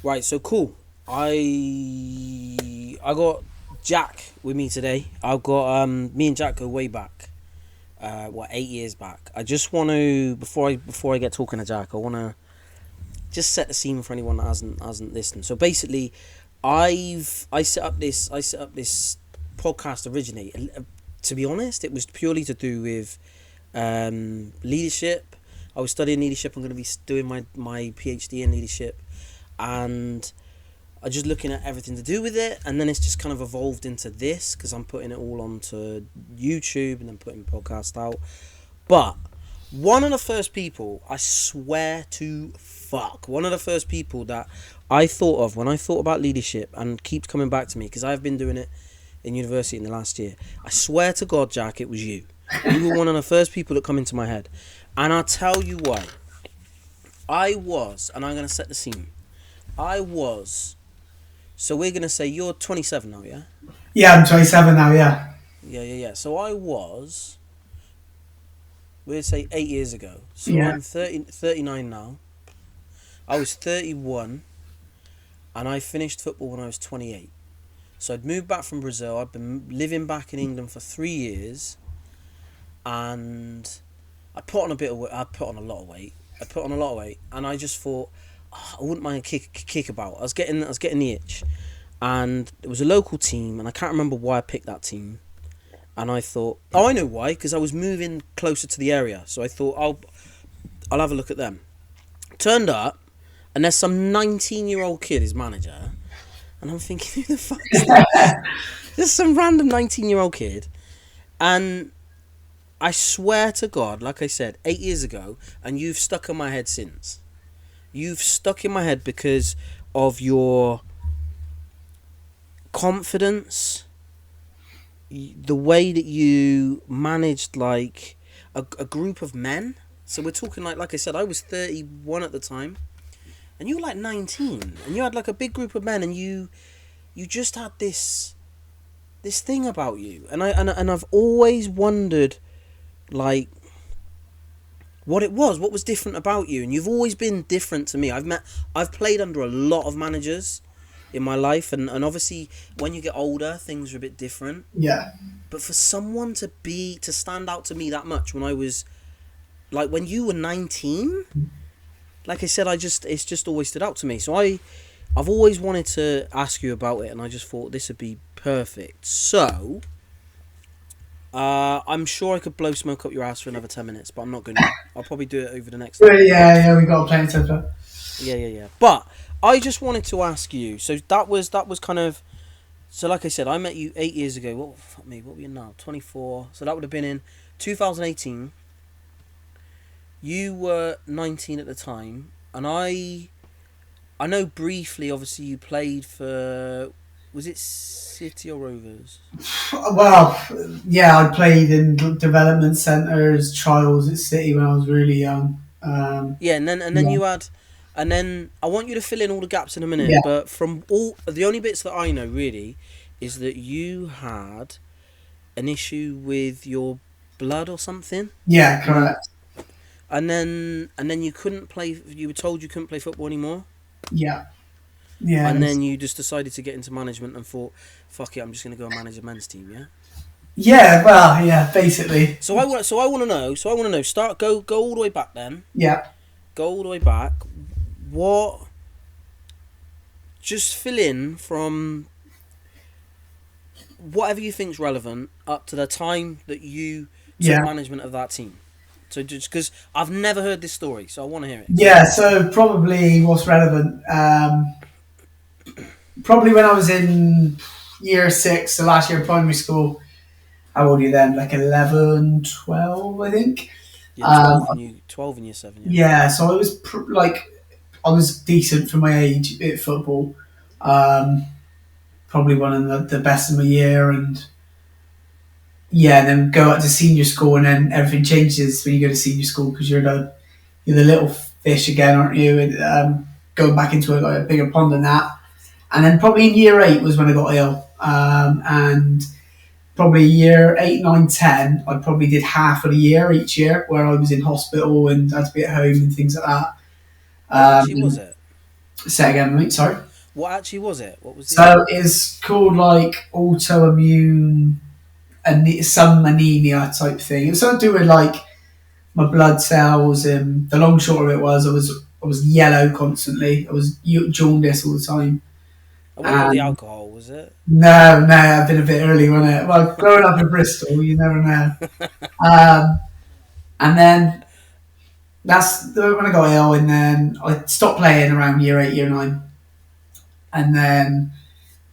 Right, so cool. I got Jack with me today. I've got me and Jack go way back. 8 years back. I just want to before I get talking to Jack, I want to just set the scene for anyone that hasn't listened. So basically, I set up this podcast originally. To be honest, it was purely to do with leadership. I was studying leadership. I'm going to be doing my PhD in leadership, and I just looking at everything to do with it, and then it's just kind of evolved into this because I'm putting it all onto YouTube and then putting podcast out. But one of the first people, I swear to fuck, one of the first people that I thought of when I thought about leadership and keeps coming back to me because I've been doing it in university in the last year. I swear to God, Jack, it was you. You were one of the first people that come into my head, and I'll tell you why. And I'm gonna set the scene. I was So we're gonna say you're 27 now, yeah? Yeah, I'm 27 now. Yeah. Yeah. So I was, we'd say 8 years ago. So Yeah. I'm 39 now. I was 31, and I finished football when I was 28. So I'd moved back from Brazil. I'd been living back in England for 3 years, and I put on a lot of weight. And I just thought, I wouldn't mind a kick about. I was getting the itch, and it was a local team, and I can't remember why I picked that team. And I thought, oh, I know why, because I was moving closer to the area. So I thought, I'll have a look at them. Turned up, and there's some 19-year-old kid as manager, and I'm thinking, who the fuck is this? There's some random 19-year-old kid, and I swear to God, like I said, 8 years ago, and you've stuck in my head since. You've stuck in my head because of your confidence, the way that you managed like a group of men. So we're talking like I said, I was 31 at the time, and you were like 19, and you had like a big group of men, and you just had this thing about you, and I've always wondered like what it was, what was different about you, and you've always been different to me. I've played under a lot of managers in my life, and obviously when you get older things are a bit different. Yeah. But for someone to stand out to me that much when I was like when you were 19, like I said, it's just always stood out to me. So I've always wanted to ask you about it, and I just thought this would be perfect. So I'm sure I could blow smoke up your ass for another 10 minutes, but I'm not gonna. I'll probably do it over the next Well, hour. yeah. We got plenty of time. Yeah. But I just wanted to ask you. So that was kind of. So like I said, I met you 8 years ago. What were you now? 24. So that would have been in 2018. You were 19 at the time, and I know briefly. Obviously, you played for. Was it City or Rovers? Well, yeah, I played in development centres, trials at City when I was really young. Yeah, and then Yeah. you had, and then I want you to fill in all the gaps in a minute. Yeah. But from all the only bits that I know really is that you had an issue with your blood or something. Yeah. You Correct. and then you couldn't play. You were told you couldn't play football anymore, Yeah. Yeah. and then you just decided to get into management and thought, "Fuck it, I'm just gonna go and manage a men's team." Yeah. Yeah. Well, yeah. Basically. So I want to know. Go all the way back then. Yeah. Go all the way back. What? Just fill in from whatever you think's relevant up to the time that you took Yeah. management of that team. So just because I've never heard this story, so I want to hear it. Yeah. So probably what's relevant. Probably when I was in year six, the last year of primary school. How old are you then? Like 11, 12, I think. Yeah, Um, 12 in year 7. Yeah. yeah. So I was I was decent for my age at football. Um, Probably one of the best of my year, and yeah, and then go up to senior school, and then everything changes when you go to senior school because you're the little fish again, aren't you? And going back into a bigger pond than that, and then probably in year eight was when I got ill, and probably year eight, nine, 10, I probably did half of the year each year where I was in hospital and had to be at home and things like that. What actually was Um, it? Say again, mate. Sorry. What actually was it? What was the So illness? it's called like autoimmune some anemia type thing. It was something to do with like my blood cells. And the long short of it was I was yellow constantly. I was jaundice all the time. It wasn't all the And alcohol, was it? no, I've been a bit early, wasn't it? Well, growing up in Bristol, you never know. Um, and then that's when I got ill, and then I stopped playing around year 8, year 9, and then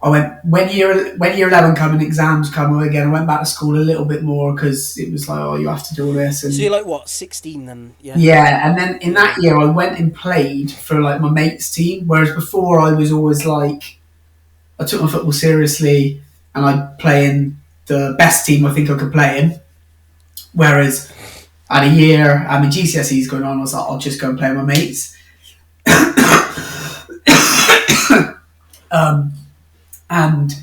I went when year 11 come and exams come again. I went back to school a little bit more because it was like, oh, you have to do all this. So And you're like what, 16 then? Yeah. yeah, and then in that Yeah. year I went and played for like my mate's team, whereas before I was always like, I took my football seriously and I'd play in the best team I think I could play in. Whereas at a year, I mean GCSEs going on, I was like, I'll just go and play with my mates. Um, and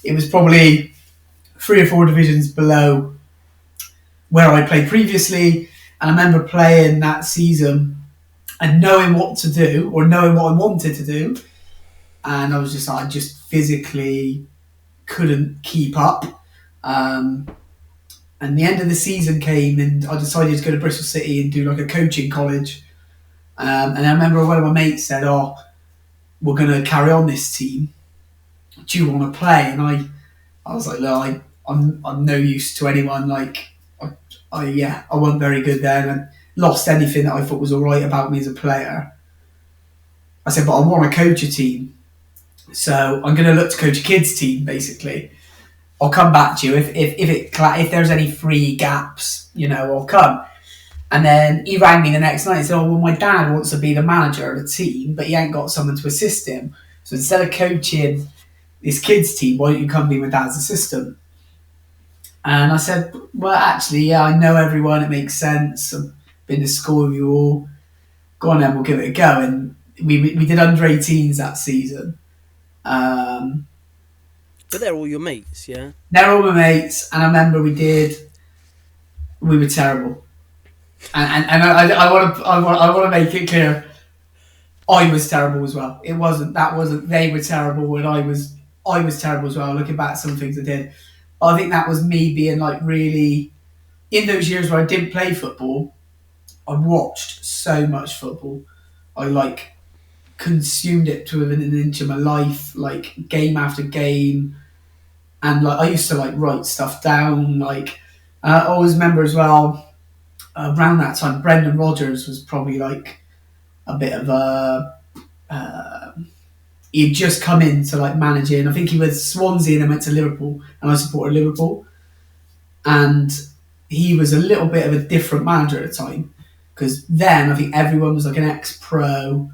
it was probably 3 or 4 divisions below where I played previously. And I remember playing that season and knowing what to do or knowing what I wanted to do. And I was just like, I just physically couldn't keep up. Um, and the end of the season came and I decided to go to Bristol City and do like a coaching college. And I remember one of my mates said, oh, we're going to carry on this team. Do you want to play? And I was like, look, I'm no use to anyone. Like, I wasn't very good then and lost anything that I thought was all right about me as a player. I said, but I want to coach a team. So I'm going to look to coach a kids team, basically. I'll come back to you if there's any free gaps, I'll come. And then he rang me the next night and said, oh, well, my dad wants to be the manager of the team, but he ain't got someone to assist him. So instead of coaching this kids team, why don't you come be my dad's assistant? And I said, well, actually, yeah, I know everyone. It makes sense. I've been to school with you all. Go on then, we'll give it a go. And we did under 18s that season. Um, But they're all your mates, yeah? they're all my mates. And I remember we were terrible. And I want to make it clear, I was terrible as well. They were terrible and I was terrible as well. Looking back at some things I did. I think that was me being like really, in those years where I didn't play football, I watched so much football. I like consumed it to within an inch of my life, like game after game, and like I used to like write stuff down. Like I always remember as well around that time, Brendan Rodgers was probably like a bit of a. He'd just come into like managing. I think he was Swansea and then went to Liverpool, and I supported Liverpool, and he was a little bit of a different manager at the time because then I think everyone was like an ex-pro.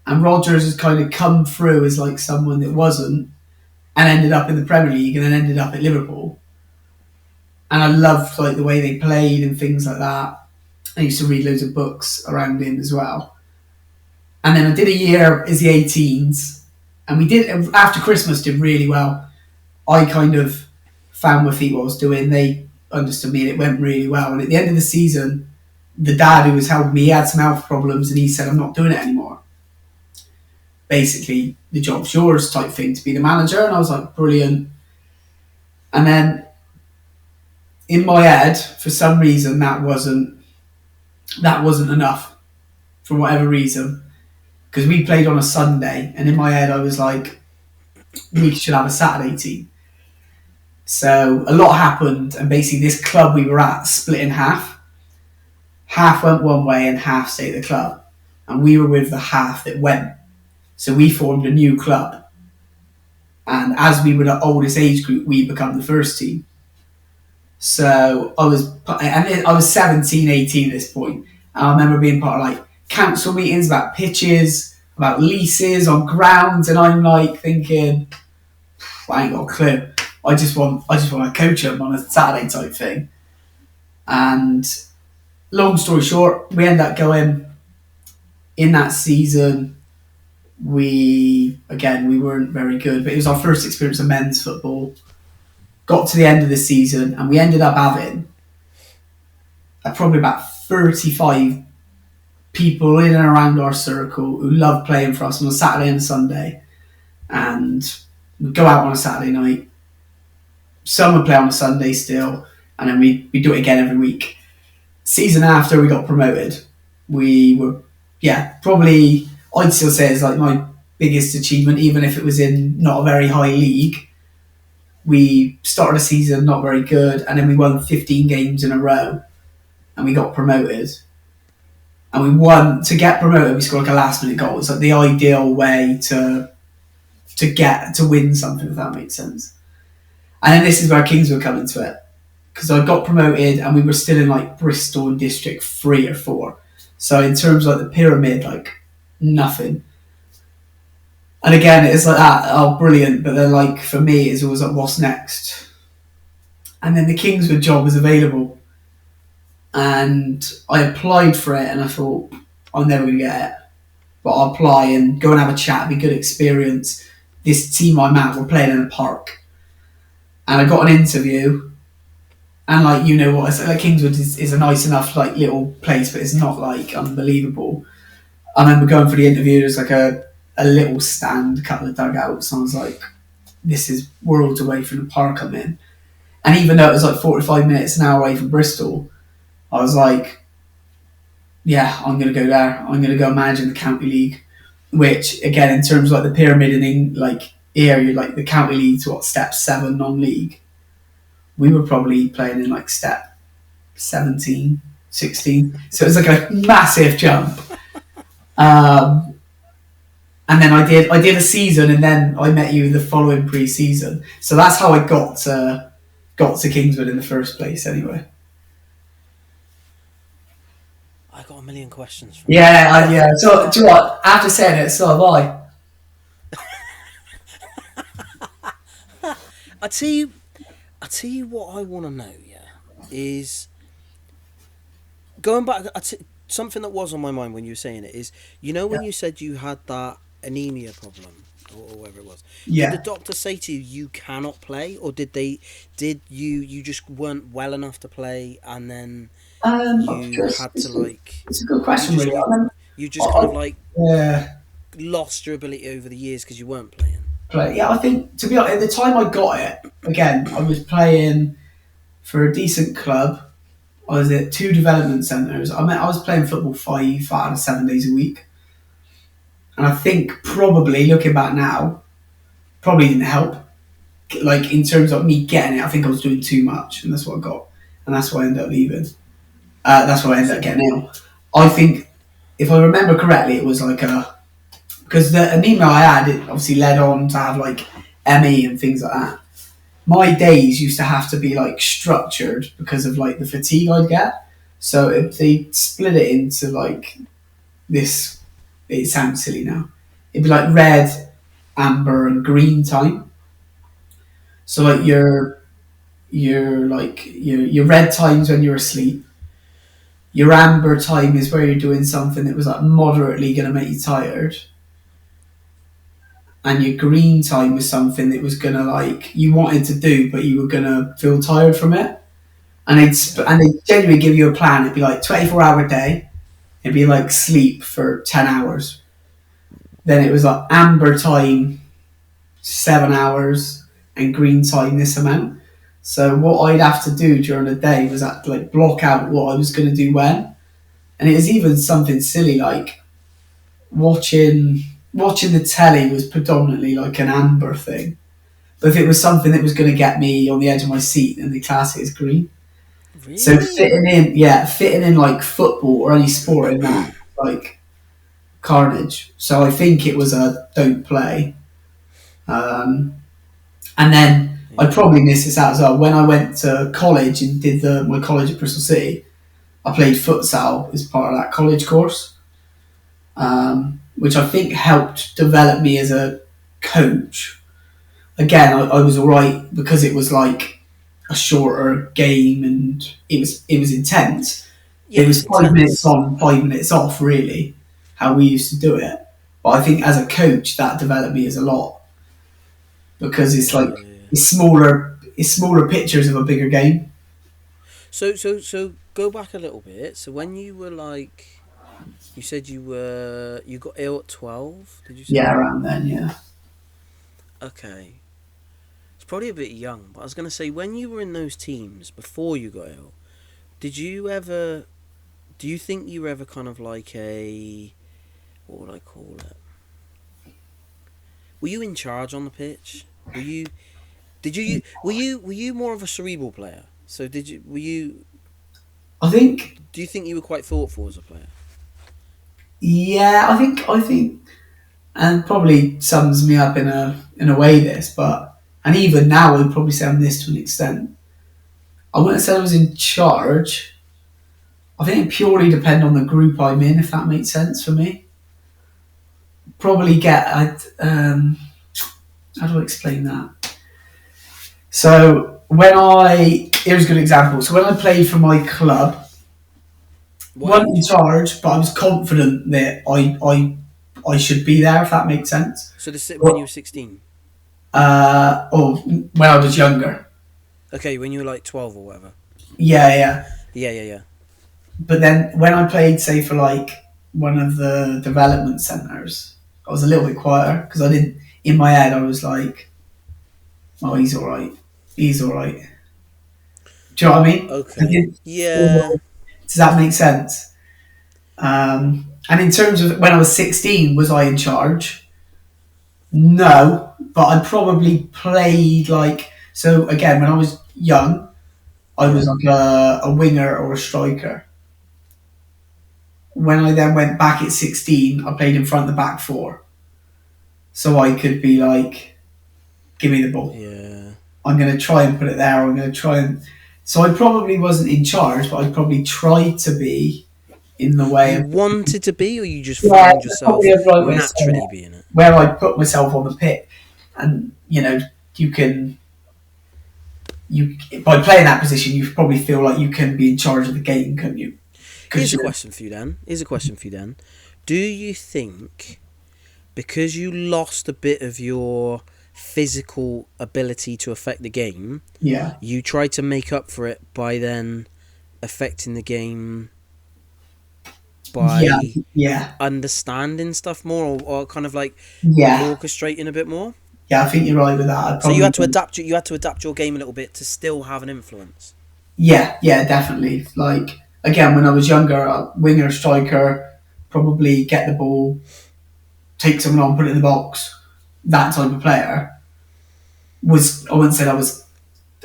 And Rodgers has kind of come through as like someone that wasn't and ended up in the Premier League and then ended up at Liverpool. And I loved like the way they played and things like that. I used to read loads of books around him as well. And then I did a year as the 18s and we did, after Christmas, did really well. I kind of found my feet what I was doing. They understood me and it went really well. And at the end of the season, the dad who was helping me, he had some health problems and he said, I'm not doing it anymore. Basically, the job's yours type thing to be the manager. And I was like, brilliant. And then in my head, for some reason, that wasn't enough for whatever reason. Because we played on a Sunday, and in my head, I was like, we should have a Saturday team. So a lot happened, and basically, this club we were at split in half. Half went one way, and half stayed at the club. And we were with the half that went. So we formed a new club. And as we were the oldest age group, we become the first team. So I was 17, 18 at this point. And I remember being part of like council meetings about pitches, about leases on grounds, and I'm like thinking, I ain't got a clue. I just want to coach them on a Saturday type thing. And long story short, we end up going in that season. We weren't very good, but it was our first experience of men's football. Got to the end of the season, and we ended up having probably about 35 people in and around our circle who love playing for us on a Saturday and a Sunday, and we go out on a Saturday night. Some would play on a Sunday still, and then we do it again every week. Season after we got promoted, we were, yeah, probably I'd still say it's like my biggest achievement, even if it was in not a very high league. We started a season not very good, and then we won 15 games in a row, and we got promoted. And we won to get promoted. We scored like a last minute goal. It's like the ideal way to win something, if that makes sense. And then this is where Kings were coming to it, because I got promoted and we were still in like Bristol in District 3 or 4. So in terms of like the pyramid, like nothing. And again, it's like that, oh brilliant, but then like for me it's always like what's next? And then the Kingswood job was available, and I applied for it and I thought I'm never going to get it, but I'll apply and go and have a chat, be a good experience. This team I'm at were playing in a park, and I got an interview. And like you know what I said, like Kingswood is a nice enough like little place, but it's not like unbelievable. I remember going for the interview. There's like a little stand, a couple of dugouts, and I was like, "This is worlds away from the park I'm in." And even though it was like 45 minutes, an hour away from Bristol, I was like, "Yeah, I'm going to go there. I'm going to go manage in the county league." Which again, in terms of like the pyramid in like area, like the county league to what step 7 non-league, we were probably playing in like step 17, 16. So it was like a massive jump. Um, and then I did a season, and then I met you the following pre-season. So that's how I got to Kingswood in the first place. Anyway, I got a million questions from that. yeah. So do you know what? After saying it, so have I. I tell you, I tell you what I want to know. Yeah, is going back. Something that was on my mind when you were saying it is, Yeah, when you said you had that anemia problem or whatever it was. Did the yeah. doctor say to you you cannot play, or did you just weren't well enough to play, and then you Just had to like it's a good you question, just really. you I mean, you just kind I, of like yeah. lost your ability over the years because you weren't playing. Play. Yeah, I think to be honest, at the time I got it, again, I was playing for a decent club. I was at 2 development centres. I was playing football 5 out of 7 days a week, and I think probably looking back now, probably didn't help. Like in terms of me getting it, I think I was doing too much, and that's what I got, and that's why I ended up leaving. That's why I ended up So getting ill. I think if I remember correctly, it was like a because the anemia I had, it obviously led on to have like ME and things like that. My days used to have to be like structured because of like the fatigue I'd get. So if they split it into like this, it sounds silly now. It'd be like red, amber, and green time. So like your red times when you're asleep. Your amber time is where you're doing something that was like moderately going to make you tired, and your green time was something that was gonna like you wanted to do, but you were gonna feel tired from it. And yeah, they genuinely give you a plan. It'd be like 24-hour day. It'd be like sleep for 10 hours. Then it was like amber time 7 hours and green time this amount. So what I'd have to do during the day was like block out what I was gonna do when. And it was even something silly like watching the telly was predominantly like an amber thing. But if it was something that was going to get me on the edge of my seat, then the class is green. So really. fitting in like football or any sport in that like carnage. So I think it was a don't play. Um, and then I Yeah. probably missed this out as well. When I went to college and did my college at Bristol City, I played futsal as part of that college course, which I think helped develop me as a coach. Again, I was alright because it was like a shorter game and it was intense. Yeah, It it's was 5 minutes intense. on, 5 minutes off, really, how we used to do it. But I think as a coach, that developed me as a lot because it's like Yeah. it's smaller pictures of a bigger game. So go back a little bit. So when you were like You said you got ill at 12. Did you say? Yeah, around then. Yeah. Okay. It's probably a bit young, but I was gonna say when you were in those teams before you got ill, did you ever? Do you think you were ever kind of like a, what would I call it? Were you in charge on the pitch? Were you? Did you? Were you more of a cerebral player? So did you? Were you? I think. Do you think you were quite thoughtful as a player? Yeah, I think, and probably sums me up in a way. This, but and even now, I'd probably say I'm this to an extent. I wouldn't say I was in charge. I think it purely depend on the group I'm in, if that makes sense for me. Probably get. How do I explain that? So here's a good example. So when I played for my club, What wasn't in age? charge, but I was confident that I should be there, if that makes sense. So when you But, were 16. or when I was younger. Okay, when you were like 12 or whatever. Yeah, yeah. Yeah, yeah, yeah. But then when I played, say, for like one of the development centres, I was a little bit quieter because I didn't, in my head, I was like, oh, he's all right. He's all right. Do you know what I mean? I Okay. didn't Yeah. feel, does that make sense? And in terms of when I was 16, was I in charge? No, but I probably played like, so again, when I was young, I was Yeah. like a winger or a striker. When I then went back at 16, I played in front of the back four. So I could be like, give me the ball. Yeah. I'm going to try and put it there. I'm going to try and. So I probably wasn't in charge, but I probably tried to be in the way You of. wanted to be, or you just Yeah, found that's yourself probably a right way of saying naturally it. being it? Where I put myself on the pit. And, you can. You By playing that position, you probably feel like you can be in charge of the game, couldn't you? Because Here's a you're. question for you then. Do you think because you lost a bit of your physical ability to affect the game, Yeah. you tried to make up for it by then affecting the game Yeah. by Yeah. understanding stuff more, or kind of like Yeah. orchestrating a bit more? Yeah, I think you're right with that. I'd So you probably. had to adapt. You had to adapt your game a little bit to still have an influence. Yeah, yeah, definitely. Like again, when I was younger, winger, striker, probably get the ball, take someone on, put it in the box. That type of player was. I wouldn't say I was.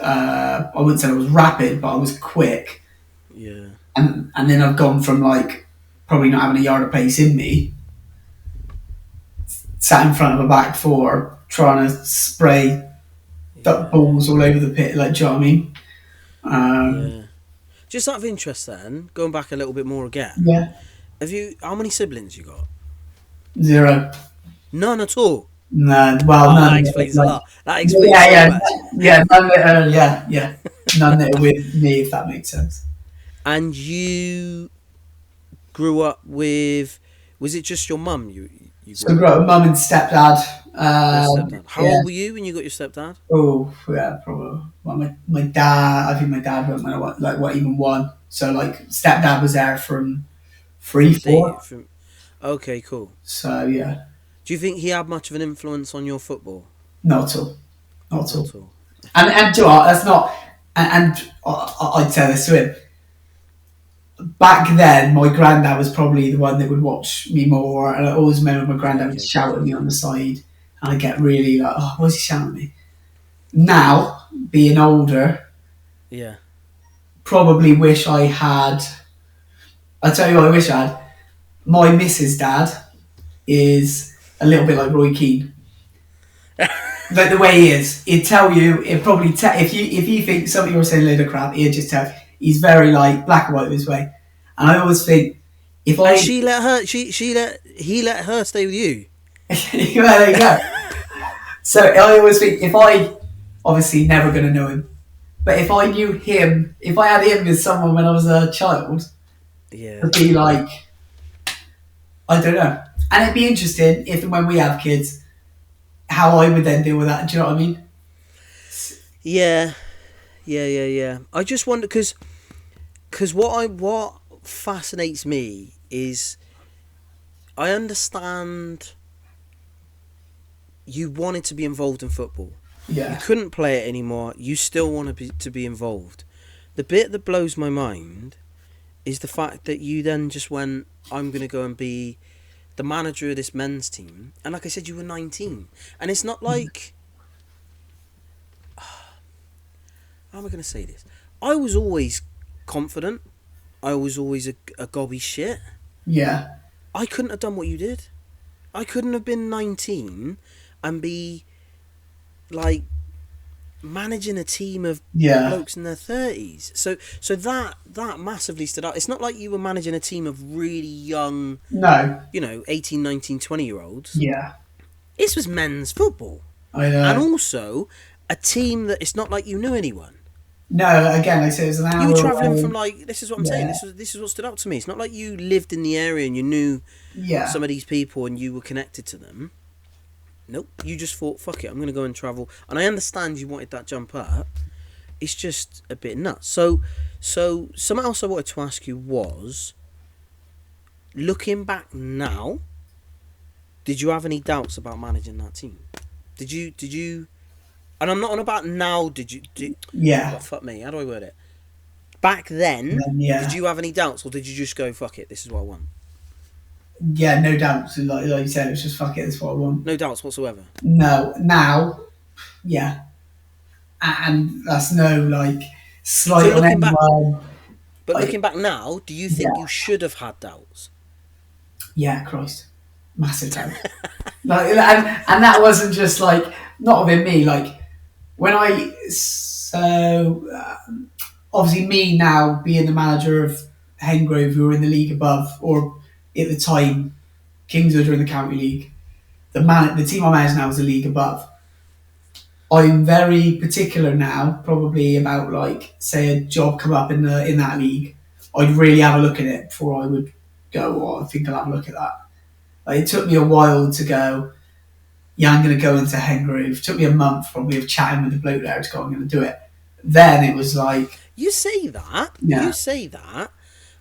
I wouldn't say I was rapid, but I was quick. Yeah. And then I've gone from like probably not having a yard of pace in me, sat in front of a back four, trying to spray Yeah. balls all over the pit. Like, do you know what I mean? Yeah. Just out of interest, then, going back a little bit more again, Yeah, have you? How many siblings you got? zero. None at all. No, well, Oh, that none. explains a Like, lot. That explains yeah, so yeah, much. yeah, none that yeah, yeah, none that are with me, if that makes sense. And you grew up with? Was it just your mum? You So I grew grew up up with with mum and stepdad. your stepdad. How Yeah. old were you when you got your stepdad? Oh, yeah, probably. Well, my dad. I think my dad went when I was like what even one. So like stepdad was there from three, From day four. from. Okay, cool. So yeah, Do you think he had much of an influence on your football? not at all, not at Not all. at all. And do you know what? That's not. And I'd say this to him. Back then, my granddad was probably the one that would watch me more, and I always remember my granddad would Okay, shout cool. at me on the side, and I get really like, oh, what's he shouting at me? Now, being older, Yeah. probably wish I had. I tell you what, I wish I had. My missus' dad is a little bit like Roy Keane. Like the way he is, he'd tell you. He'd probably tell if you think something you're saying a load of crap, he'd just tell. He's very like black and white this way, and I always think if And I she let her. He let her stay with you. well, there you go. So I always think if I obviously never going to know him, but if I knew him, if I had him as someone when I was a child, Yeah. it'd be like I don't know, and it'd be interesting if and when we have kids, how I would then deal with that. Do you know what I mean? Yeah. Yeah. Yeah. Yeah. I just wonder because what fascinates me is I understand you wanted to be involved in football. You Yeah. couldn't play it anymore. You still want to be involved. The bit that blows my mind is the fact that you then just went, I'm going to go and be the manager of this men's team. And like I said, you were 19. And it's not like... How am I going to say this? I was always confident. I was always a gobby shit. Yeah. I couldn't have done what you did. I couldn't have been 19 and be like managing a team of Yeah. blokes in their 30s. So that massively stood out. It's not like you were managing a team of really young, No. 18, 19, 20-year-olds. Yeah. This was men's football. I And know. also a team that it's not like you knew anyone. No, again, like I said, it was an hour You were travelling away. from like, this is what I'm saying, Yeah. this is what stood out to me. It's not like you lived in the area and you knew Yeah. some of these people and you were connected to them. Nope. You just thought, fuck it, I'm going to go and travel. And I understand you wanted that jump up. It's just a bit nuts. So something else I wanted to ask you was, looking back now, did you have any doubts about managing that team? Did you? And I'm not on about now. Yeah. What, fuck me. How do I word it? Back then, Yeah. did you have any doubts, or did you just go, fuck it, this is what I want? Yeah, no doubt. So like you said, it was just fuck it, that's what I want. No doubts whatsoever. No, now, yeah. And that's no, like, So slight on looking back, anyone. but Like, looking back now, do you think yeah. you should have had doubts? Yeah, Christ. Massive doubt. Like, and that wasn't just, like, not within me, like, when obviously me now being the manager of Hengrove, who were in the league above, or at the time, Kingswood were in the county league. The team I manage now is the league above. I'm very particular now, probably about like say a job come up in that league. I'd really have a look at it before I would go. Oh, I think I'll have a look at that. Like, it took me a while to go. Yeah, I'm going to go into Hengrove. It took me a month probably of chatting with the bloke there to go. I'm going to do it. Then it was like, You say that. yeah, You say that.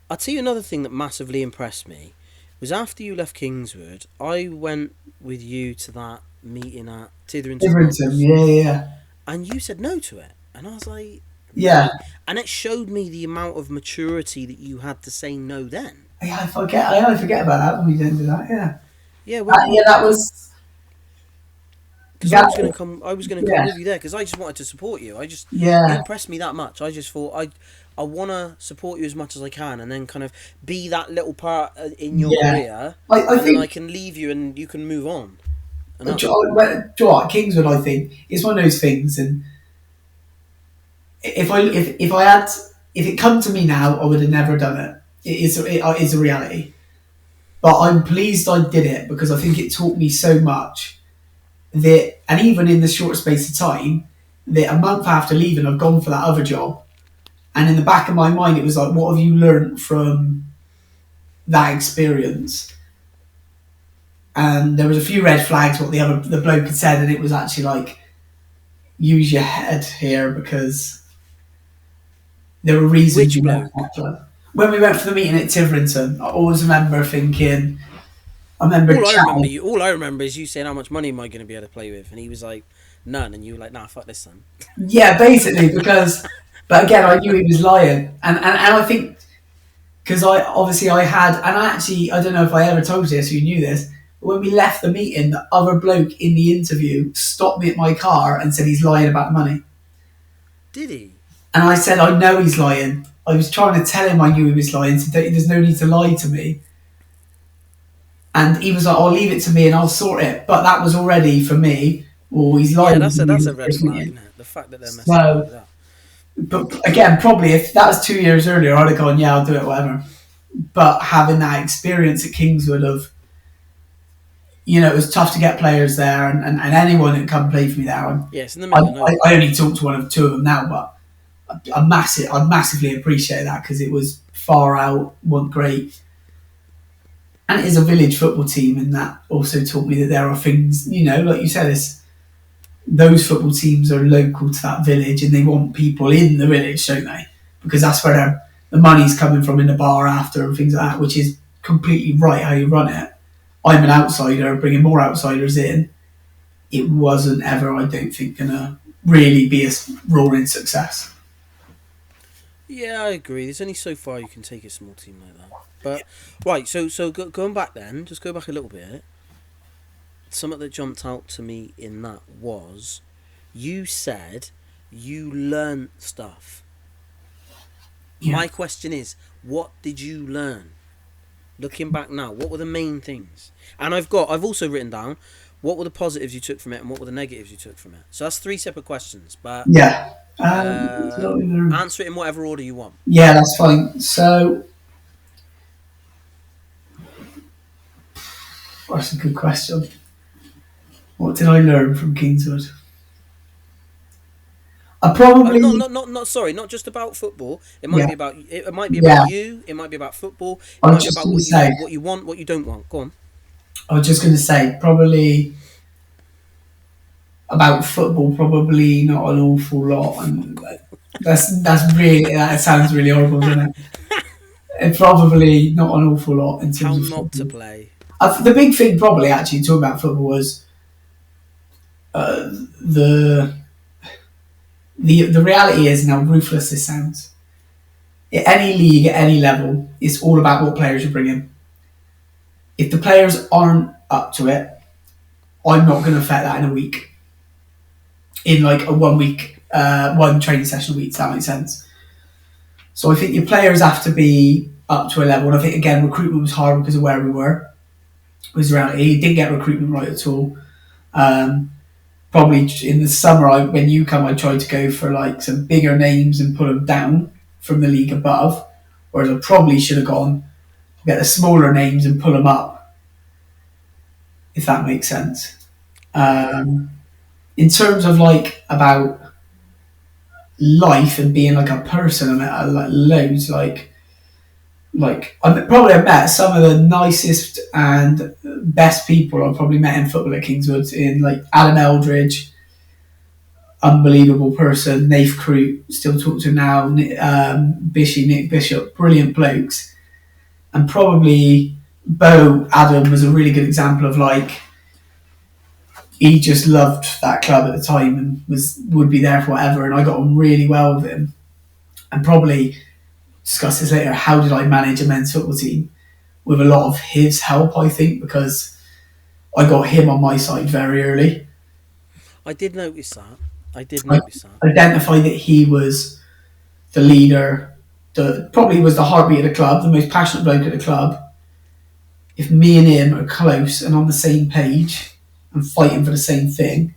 I'll tell you another thing that massively impressed me was after you left Kingswood, I went with you to that meeting at Titherington Everton, House, yeah, and you said no to it, and I was like, yeah. really? And it showed me the amount of maturity that you had to say no then. Yeah, I forget. I only forget about that when we didn't do that. Yeah, Yeah, when yeah, that was because that. I was gonna come Yeah, with you there because I just wanted to support you. You yeah, impressed me that much. I just thought I want to support you as much as I can, and then kind of be that little part in your yeah. career, I and then I think can leave you and you can move on. And Do that's you know what, Kingswood, I think, is one of those things. And if I had if it come to me now, I would have never done it. It is a reality. But I'm pleased I did it because I think it taught me so much that, and even in the short space of time, that a month after leaving, I've gone for that other job. And in the back of my mind, it was like, what have you learnt from that experience? And there was a few red flags what the bloke had said, and it was actually like, use your head here because there were reasons which you left bloke? that club. When we went for the meeting at Titherington, I always remember thinking, I remember chatting. All I remember is you saying how much money am I going to be able to play with, and he was like, none, and you were like, nah, fuck this, son. Yeah, basically because, but again, I knew he was lying, and I think because I had, and I don't know if I ever told you this, you knew this. But when we left the meeting, the other bloke in the interview stopped me at my car and said he's lying about the money. Did he? And I said, I know he's lying. I was trying to tell him I knew he was lying, so there's no need to lie to me. And he was like, I'll leave it to me and I'll sort it. But that was already, for me, well, he's lying Yeah, to me. that's a red flag, isn't it? The fact that they're messing with So, that. but again, probably if that was 2 years earlier, I'd have gone, yeah, I'll do it, whatever. But having that experience at Kingswood of, it was tough to get players there and anyone that come play for me there. Yeah, it's in the middle of nowhere. I only talked to two of them now, but I massively appreciate that because it was far out, wasn't great. And it is a village football team, and that also taught me that there are things, like you said, those football teams are local to that village and they want people in the village, don't they? Because that's where the money's coming from in the bar after and things like that, which is completely right how you run it. I'm an outsider, bringing more outsiders in, it wasn't ever, I don't think, gonna really be a roaring success. Yeah, I agree. There's only so far you can take a small team like that. But right, going back then, just go back a little bit. Something that jumped out to me in that was you said you learnt stuff. Yeah, My question is, what did you learn? Looking back now, what were the main things? And I've also written down what were the positives you took from it and what were the negatives you took from it. So that's three separate questions, but yeah. uh, answer it in whatever order you want. Yeah, that's fine. So that's a good question. What did I learn from Kingswood? I probably, Not. Sorry, not just about football. It might yeah, be about. It might be about yeah. you. It might be about football. I It was might be just about going to say, what you want, what you don't want. Go on. I was just going to say, probably about football, probably not an awful lot, and that's really, that sounds really horrible, doesn't it? Probably not an awful lot in How terms of not to football. play. The big thing, probably actually talking about football, was uh, the the reality is, now ruthless this sounds. At any league, at any level, it's all about what players you bring in. If the players aren't up to it, I'm not going to affect that in a week. In like a 1 week, one training session a week. Does that make sense? So I think your players have to be up to a level. And I think again, recruitment was hard because of where we were. It was around. He didn't get recruitment right at all. Um, Probably in the summer, when you come, I tried to go for like some bigger names and put them down from the league above. Whereas I probably should have gone get the smaller names and pull them up, if that makes sense. Yeah. In terms of like about life and being like a person, I met like loads I probably have met some of the nicest and best people I've probably met in football at Kingswood. In like Alan Eldridge, unbelievable person. Nath Crute, still talk to him now. Nick Bishop, brilliant blokes. And probably Bo Adam was a really good example of like he just loved that club at the time and would be there forever. And I got on really well with him. And probably discuss this later. How did I manage a men's football team? With a lot of his help, I think, because I got him on my side very early. I did notice that. I did I notice that. identified that he was the leader, probably was the heartbeat of the club, the most passionate bloke at the club. If me and him are close and on the same page and fighting for the same thing,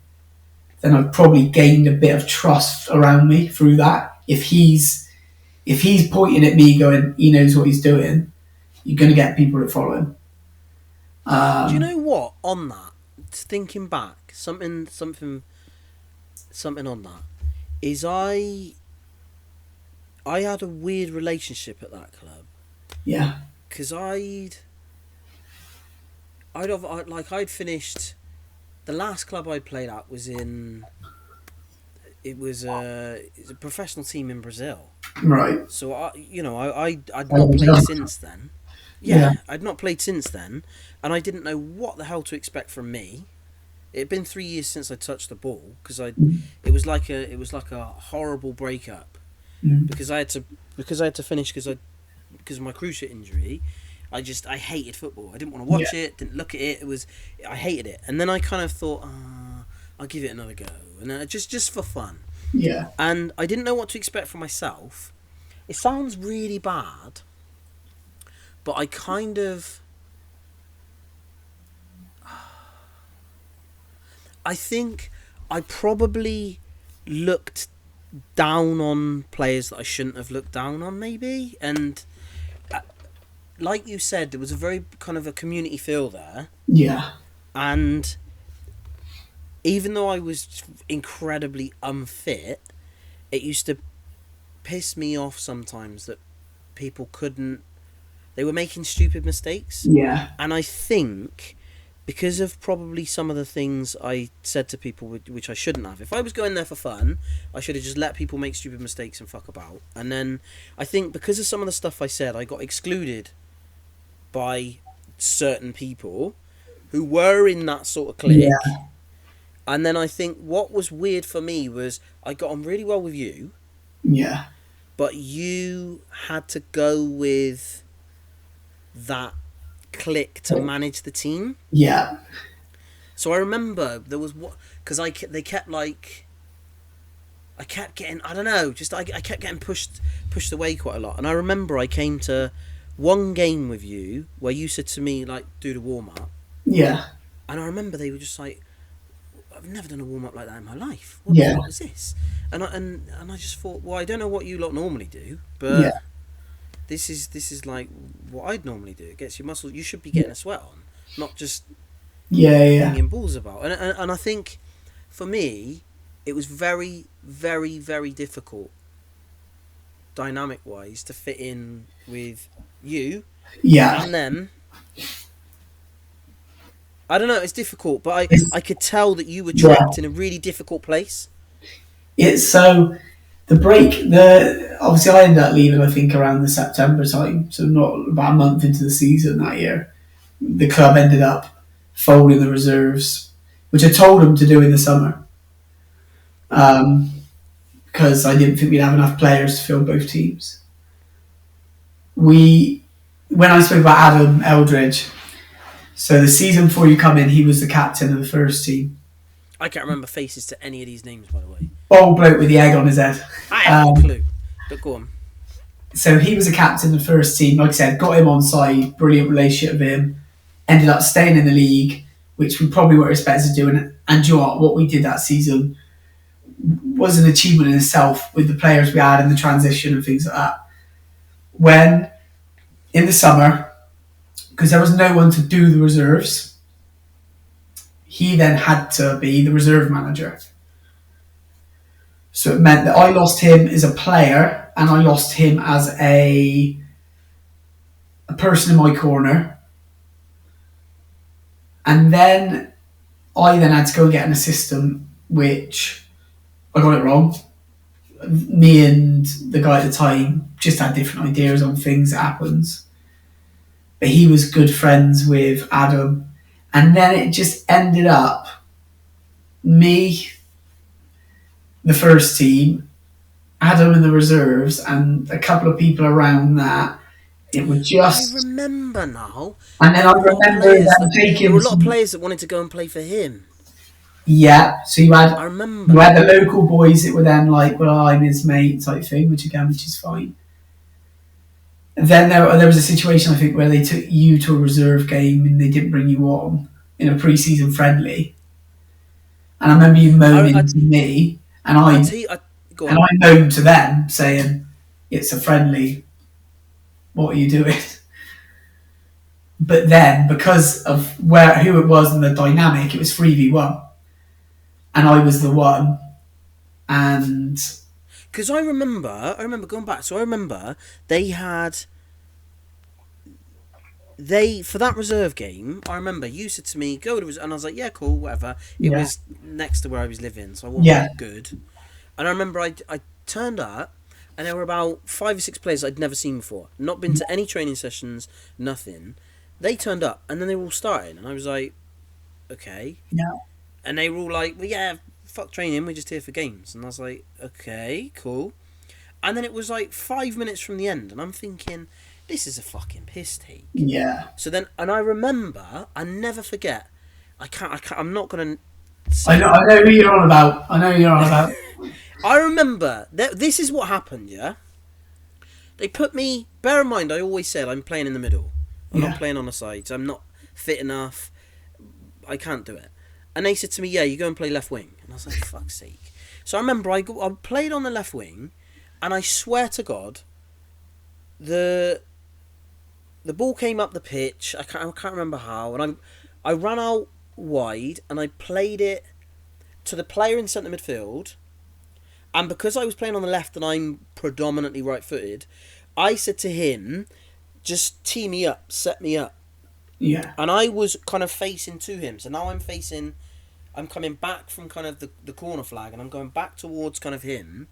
then I've probably gained a bit of trust around me through that. If he's pointing at me, going, he knows what he's doing, you're going to get people that follow him. Do you Um, know what? On that, thinking back, something on that is I had a weird relationship at that club yeah, because I'd finished the last club I played at was in it's a professional team in Brazil. right. So I'd not played Yeah, since then. yeah, Yeah, I'd not played since then, and I didn't know what the hell to expect from me. It had been 3 years since I touched the ball because it was like a horrible breakup mm, because I had to finish because of my cruciate injury. I hated football. I didn't want to yeah, watch it. Didn't look at it. I hated it. And then I kind of thought, I'll give it another go, and just for fun. yeah, And I didn't know what to expect from myself. It sounds really bad, but I think I probably looked down on players that I shouldn't have looked down on, maybe. And like you said, there was a very kind of a community feel there. yeah, And even though I was incredibly unfit, it used to piss me off sometimes that people couldn't. They were making stupid mistakes. yeah, And I think because of probably some of the things I said to people which I shouldn't have. If I was going there for fun, I should have just let people make stupid mistakes and fuck about. And then I think because of some of the stuff I said, I got excluded by certain people. who were in that sort of Yeah. clique. And then I think what was weird for me was I got on really well with you, Yeah. but you had to go with that clique to manage the team. Yeah. So I remember there was what because they kept like I kept getting I don't know just I kept getting pushed away quite a lot. And I remember I came to one game with you where you said to me like do the warm up, Yeah. and I remember they were just like I've never done a warm up like that in my life. What the Yeah. fuck was this? And I just thought, well, I don't know what you lot normally do, Yeah. but this is like what I'd normally do. It gets your muscles. You should be getting a sweat on, not just Yeah. Yeah. banging balls about. And I think for me, it was very, very, very difficult, dynamic wise, to fit in with you Yeah. and them. I don't know. It's difficult, but It's, I could tell that you were yeah. trapped in a really difficult place. It's so the break. The obviously I ended up leaving. I think around the September time, so not about a month into the season that year. The club ended up folding the reserves, which I told them to do in the summer, um, because I didn't think we'd have enough players to fill both teams. We, when I spoke about Adam Eldridge, so the season before you come in, he was the captain of the first team. I can't remember faces to any of these names, by the way. Old bloke with the egg on his head. I haven't a clue. But go on. So he was a captain of the first team. Like I said, got him on side, brilliant relationship with him. Ended up staying in the league, which we probably were expected to do. And you know what we did that season was an achievement in itself with the players we had and the transition and things like that. When in the summer, because there was no one to do the reserves, he then had to be the reserve manager. So it meant that I lost him as a player and I lost him as a person in my corner. And then I then had to go and get an assistant, which I got it wrong. Me and the guy at the time just had different ideas on things that happens. But he was good friends with Adam. And then it just ended up me, the first team, Adam in the reserves, and a couple of people around that. It was I just. remember now. And then There I were a lot of remember players them that there taking were a lot of some. players that wanted to go and play for him. Yeah, so you I had remember you had the now. local boys that were then like, well, I'm his mate type thing, which is fine. And then there was a situation I think where they took you to a reserve game and they didn't bring you on in a pre-season friendly. And I remember you I I moaning to me, and I I and tell you. Go I on. moaned to them saying, "It's a friendly. What are you doing?" But then, because of who it was and the dynamic, it was 3v1, and I was the one. And Because I remember going back. So I remember they had they for that reserve game. I remember you said to me, "Go to reserve," and I was like, "Yeah, cool, whatever." It yeah, was next to where I was living, so I wasn't yeah, like good. And I remember I turned up, and there were about 5 or 6 players I'd never seen before. Not been to any training sessions, nothing. They turned up, and then they were all starting, and I was like, okay. yeah, And they were all like, well, yeah, fuck training, we're just here for games. And I was like, okay, cool. And then it was like 5 minutes from the end, and I'm thinking, this is a fucking piss take. yeah. So then, and I remember, I never forget. I'm not gonna I say know, it. I know who you're on about. I know who you're on about. I remember that this is what happened. Yeah, they put me. Bear in mind, I always said I'm playing in the middle. I'm not Yeah, playing on the sides. I'm not fit enough. I can't do it. And they said to me, yeah, you go and play left wing. And I was like, fuck's sake. So I remember I played on the left wing, and I swear to God, the ball came up the pitch. I can't remember how, and I ran out wide, and I played it to the player in centre midfield. And because I was playing on the left and I'm predominantly right-footed, I said to him, just tee me up, set me up. yeah, And I was kind of facing to him. So now I'm coming back from kind of the corner flag, and I'm going back towards kind of him.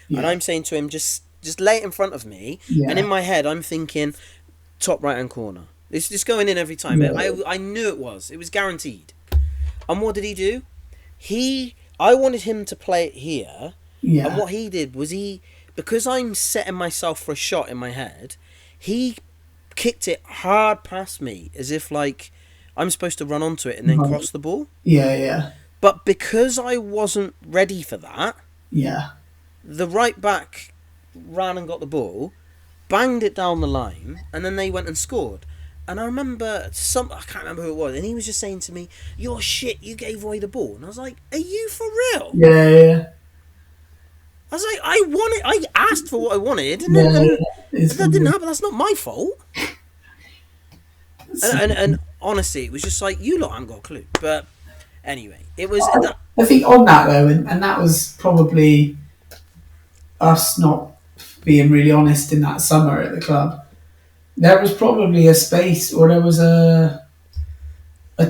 And yeah, I'm saying to him, just lay it in front of me. And in yeah, my head, I'm thinking, top right-hand corner. It's just going in every time. Yeah. I knew it was. It was guaranteed. And what did he do? I wanted him to play it here, and Yeah. what he did was because I'm setting myself for a shot in my head, he kicked it hard past me as if like I'm supposed to run onto it and then Right. cross the ball. Yeah. Yeah. But because I wasn't ready for that, Yeah. the right back ran and got the ball, banged it down the line, and then they went and scored. And I remember I can't remember who it was, and he was just saying to me, "You're shit. You gave away the ball." And I was like, "Are you for real?" Yeah. Yeah. I was like, "I wanted. I asked for what I wanted, and Yeah. then Yeah. and It's that didn't funny. happen. That's not my fault." It's, And honestly, it was just like you lot haven't got a clue. But anyway, it was that. I think on that though, and that was probably us not being really honest in that summer at the club. There was probably a space, or there was a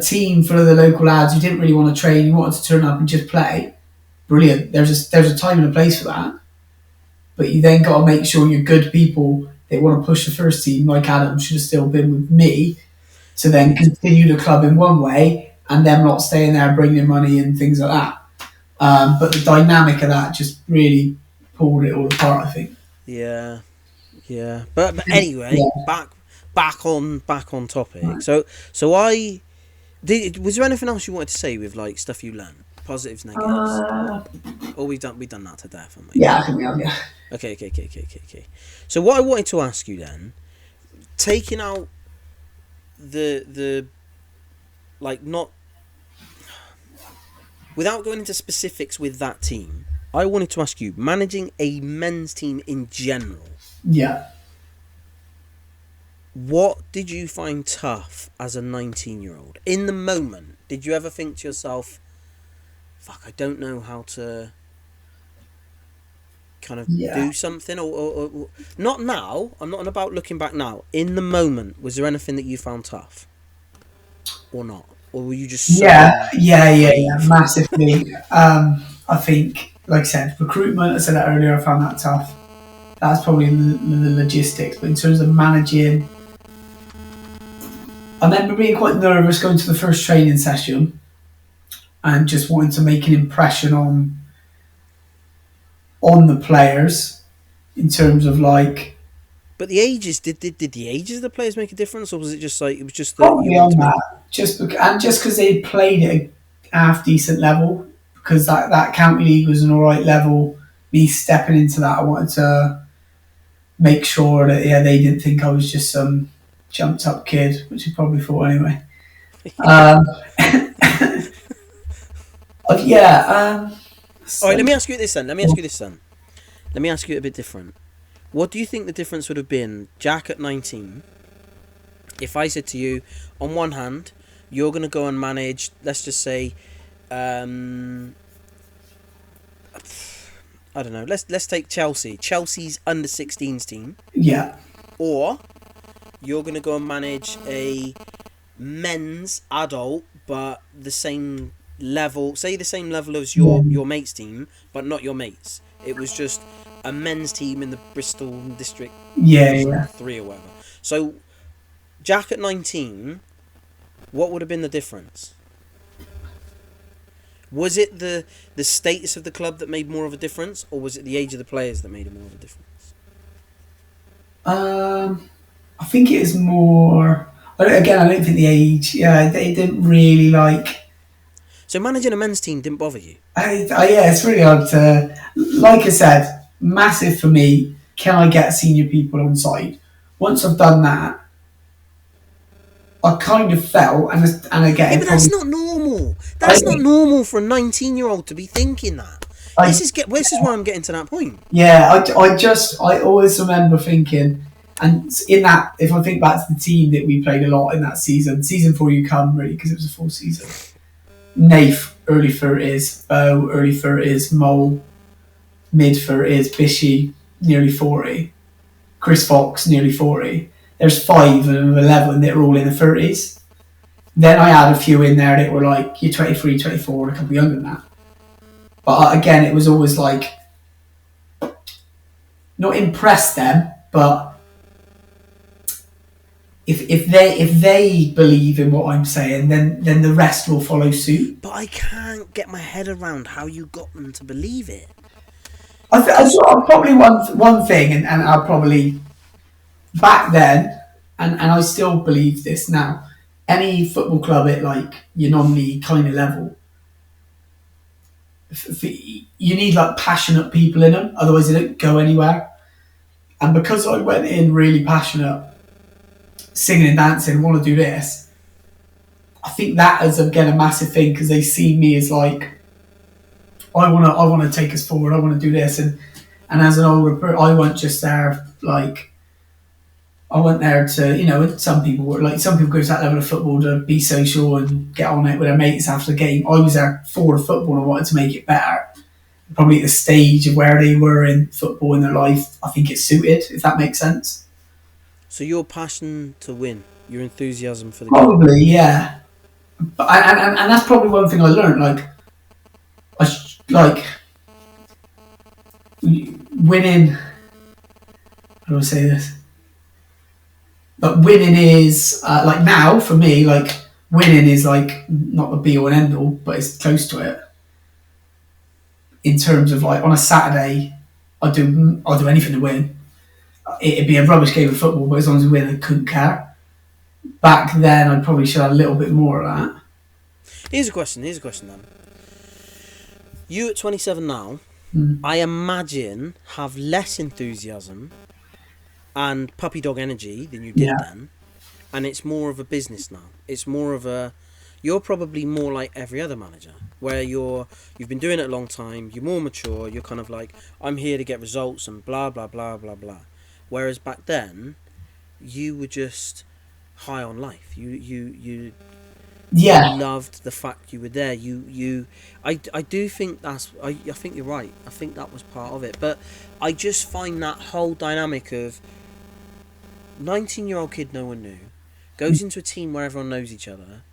team full of the local lads who didn't really want to train. You wanted to turn up and just play. Brilliant. There's a time and a place for that. But you then got to make sure you're good people. They want to push the first team, like Adam should have still been with me, to then continue the club in one way, and them not staying there bringing money and things like that. But the dynamic of that just really pulled it all apart, I think. Yeah, yeah. But anyway, Yeah. back on topic. Right. So I did. Was there anything else you wanted to say with like stuff you learned, positives, negatives? Uh, Or we've done that to death, haven't we? yeah, I think we have, yeah. Okay. So what I wanted to ask you then, taking out the like not without going into specifics with that team, I wanted to ask you, managing a men's team in general, Yeah. what did you find tough as a 19-year-old? In the moment, did you ever think to yourself, fuck, I don't know how to kind of Yeah. do something? Or not now, I'm not about looking back now. In the moment, was there anything that you found tough? Or not? Or were you just Yeah, so yeah, brave? massively. I think, like I said, recruitment, I said that earlier, I found that tough. That's probably the logistics. But in terms of managing, I remember being quite nervous going to the first training session and just wanting to make an impression on the players in terms of like But the ages, did the ages of the players make a difference? Or was it just like, it was just that you probably wanted on to make. that and just because they played at a half decent level because that county league was an all right level. Me stepping into that, I wanted to make sure that they didn't think I was just some jumped up kid, which he probably thought anyway. Um, yeah. Alright, let me ask you this then. Let me ask you a bit different. What do you think the difference would have been, Jack at 19, if I said to you, on one hand, you're going to go and manage, let's just say, I don't know, let's take Chelsea's under 16s team, Yeah. or you're going to go and manage a men's adult, but the same level, say the same level as Yeah. your mate's team, but not your mates. It was just a men's team in the Bristol District Yeah. Division Yeah. 3 or whatever. So, Jack at 19, what would have been the difference? Was it the status of the club that made more of a difference, or was it the age of the players that made more of a difference? I think it is more. Again, I don't think the age. Yeah, they didn't really like. So managing a men's team didn't bother you? Yeah, it's really hard to. Like I said, massive for me. Can I get senior people on side? Once I've done that, I kind of felt, and Yeah, again, but that's probably. not normal. I, That's not normal for a 19-year-old to be thinking that. I This is why I'm getting to that point. Yeah, I always remember thinking, and in that, if I think back to the team that we played a lot in that season 4 you come really because it was a full season. Nath, early 30s, Bo, early 30s, Mole, mid 30s, Bishy, nearly 40, Chris Fox, nearly 40. There's 5 of 11 that are all in the 30s. Then I had a few in there that were like, you're 23, 24, and a couple younger than that. But again, it was always like, not impress them, but if they believe in what I'm saying, then the rest will follow suit. But I can't get my head around how you got them to believe it. I thought probably one thing, and I'll probably back then, and I still believe this now. Any football club at like your non-league kind of level, you need like passionate people in them, otherwise they don't go anywhere. And because I went in really passionate, singing and dancing, want to do this, I think that is again a massive thing because they see me as like I want to take us forward. I want to do this, and as an older person, I wasn't just there like I went there to some people were like some people go to that level of football to be social and get on it with their mates after the game. I was there for the football and I wanted to make it better. Probably at the stage of where they were in football in their life, I think it suited, if that makes sense. So your passion to win, your enthusiasm for the game. Probably, yeah. But and that's probably one thing I learned. Like winning. How do I say this? But winning is like now for me. Like winning is like not the be all and end all, but it's close to it. In terms of like on a Saturday, I'll do anything to win. It'd be a rubbish game of football, but as long as we win, I couldn't care. Back then, I probably should have a little bit more of that. Here's a question then. You at 27 now, Mm. I imagine have less enthusiasm and puppy dog energy than you did Yeah. then, and it's more of a business now. It's more of a. You're probably more like every other manager, where you've been doing it a long time. You're more mature. You're kind of like, I'm here to get results and blah blah blah blah blah. Whereas back then, you were just high on life. You Yeah. loved the fact you were there. I do think I think you're right. I think that was part of it. But I just find that whole dynamic of 19-year-old kid no one knew goes into a team where everyone knows each other.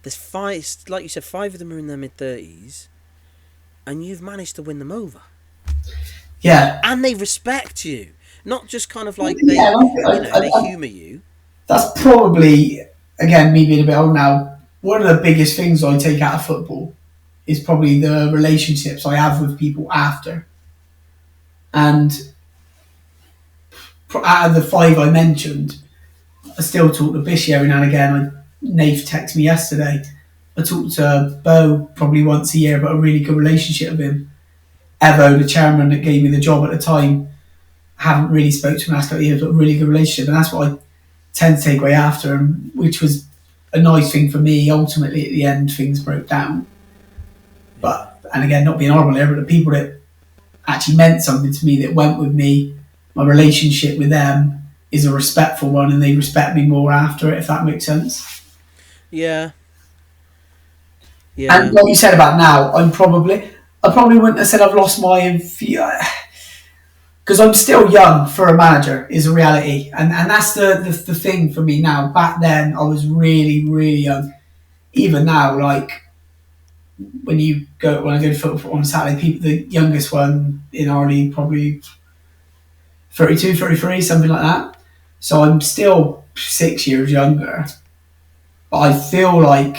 There's five, like you said, five of them are in their mid-30s, and you've managed to win them over. Yeah. And they respect you, not just kind of like Yeah, they humour you. that's probably, again, me being a bit old now, one of the biggest things I take out of football is probably the relationships I have with people after. And out of the five I mentioned, I still talk to Bishy every now and again. Nath texted me yesterday. I talk to Bo probably once a year, but a really good relationship with him. Evo, the chairman that gave me the job at the time, I haven't really spoke to him last couple of years, but a really good relationship. And that's what I tend to take away after him, which was a nice thing for me. Ultimately, at the end, things broke down. But, and again, not being horrible here, but the people that actually meant something to me, that went with me, my relationship with them is a respectful one, and they respect me more after it, if that makes sense. Yeah. And like you said about now, I probably wouldn't have said I've lost my, because I'm still young for a manager, is a reality, and that's the thing for me now. Back then, I was really really young. Even now, like when I go to football on Saturday, people, the youngest one in our league probably 32, 33, something like that. So I'm still 6 years younger, but I feel like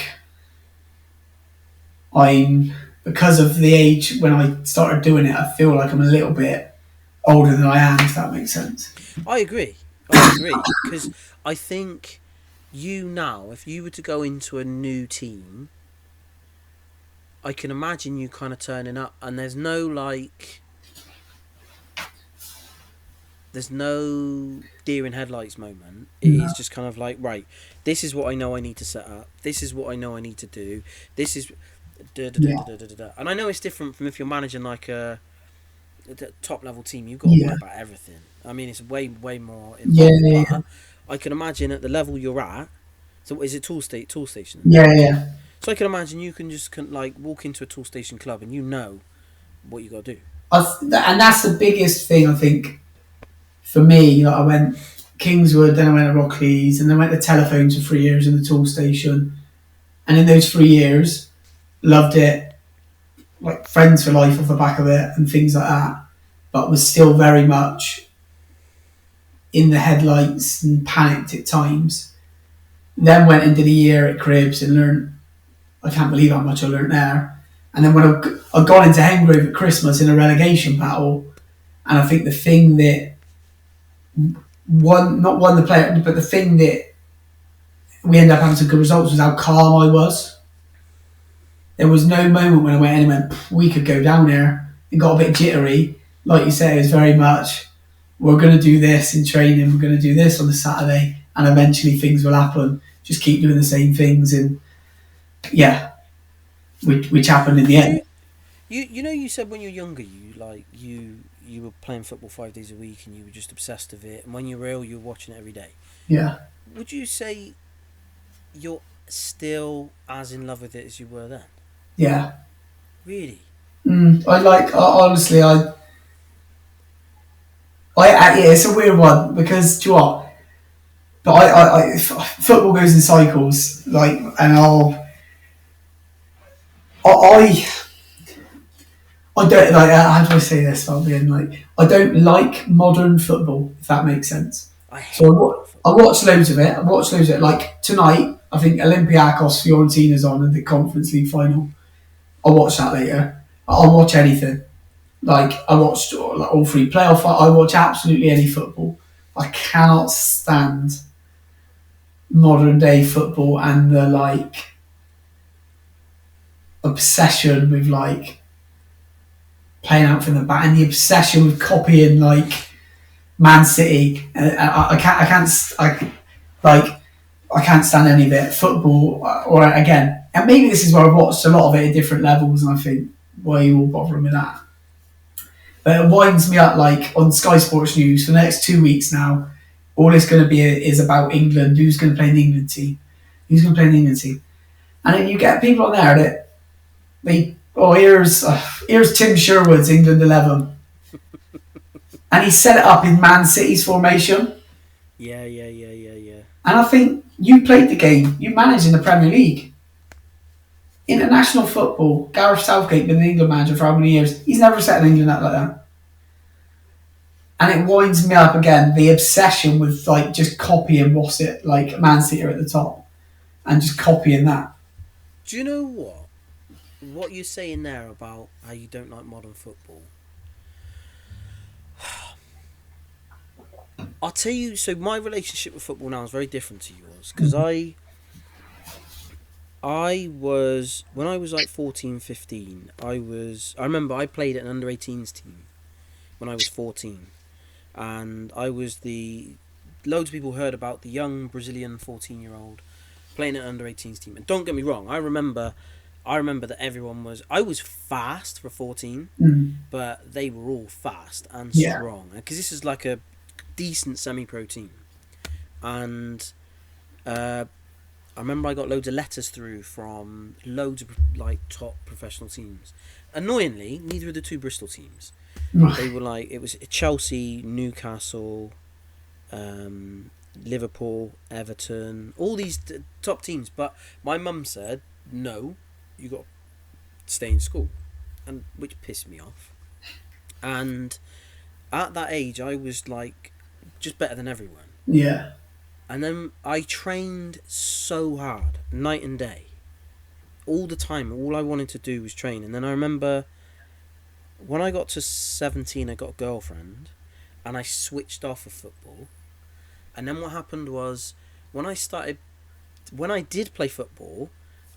because of the age when I started doing it, I feel like I'm a little bit older than I am, if that makes sense. I agree, because I think you now, if you were to go into a new team, I can imagine you kind of turning up, and there's no deer in headlights moment. It is just kind of like, right, this is what I know I need to set up. This is what I know I need to do. This is and I know it's different from if you're managing like a top level team. You've got to worry about everything. I mean, it's way more involved. But I can imagine at the level you're at. So is it tool station? Yeah. So I can imagine you can just like walk into a tool station club and you know what you got to do. And that's the biggest thing I think for me. Like I went Kingswood, then I went to Rockleys, and then went to Telephones for 3 years in the tool station. And in those 3 years, loved it, like friends for life off the back of it and things like that. But was still very much in the headlights and panicked at times. Then went into the year at Cribs and learned. I can't believe how much I learned there. And then when I got into Hengrove at Christmas in a relegation battle, and I think the thing that won, not won the player, but the thing that we ended up having some good results was how calm I was. There was no moment when I went in and went, we could go down there. It got a bit jittery. Like you say, it was very much, we're going to do this in training, we're going to do this on the Saturday, and eventually things will happen. Just keep doing the same things, and yeah, which happened in the Did end. you said when you were younger you were playing football 5 days a week and you were just obsessed with it, and when you were ill you were watching it every day. Yeah, Would you say you're still as in love with it as you were then? yeah. Really? Honestly, yeah, it's a weird one because, do you know what? But football goes in cycles, like, and I, I don't like. How do I say this without being like? I don't like modern football, if that makes sense. I So hate modern I football. watch loads of it. I watch loads of it. Like tonight, I think Olympiacos Fiorentina's on in the Conference League final. I'll watch that later. I'll watch anything. Like I watched like all three playoff. I watch absolutely any football. I cannot stand modern day football and the like obsession with like playing out from the back and the obsession with copying like Man City. Like I can't stand any of it. Football, or again, and maybe this is where I've watched a lot of it at different levels, and I think why are you all bothering with that? But it winds me up like on Sky Sports News for the next 2 weeks now. All it's going to be is about England. Who's going to play in the England team? Who's going to play in the England team? And then you get people on there that here's Tim Sherwood's England 11, and he set it up in Man City's formation. Yeah. And I think you played the game. You managed in the Premier League. International football, Gareth Southgate been the England manager for how many years? He's never set an England up like that. And it winds me up again, the obsession with like just copying what's it, like Man City are at the top. And just copying that. Do you know what? What you're saying there about how you don't like modern football. I'll tell you. So my relationship with football now is very different to yours because I was when I was like 14, 15. I remember I played at an under 18s team when I was 14, and I was the loads of people heard about the young Brazilian 14-year-old playing at an under 18s team. And don't get me wrong, I remember that everyone was. I was fast for 14, Mm. but they were all fast and Yeah. strong because this is like a decent semi-pro team. And I remember I got loads of letters through from loads of like top professional teams. Annoyingly, neither of the two Bristol teams. They were like it was Chelsea, Newcastle, Liverpool, Everton, all these top teams. But my mum said no, you got to stay in school, and which pissed me off. And at that age, I was like just better than everyone. Yeah. And then I trained so hard, night and day, all the time. All I wanted to do was train. And then I remember when I got to 17, I got a girlfriend, and I switched off of football. And then what happened was when when I did play football,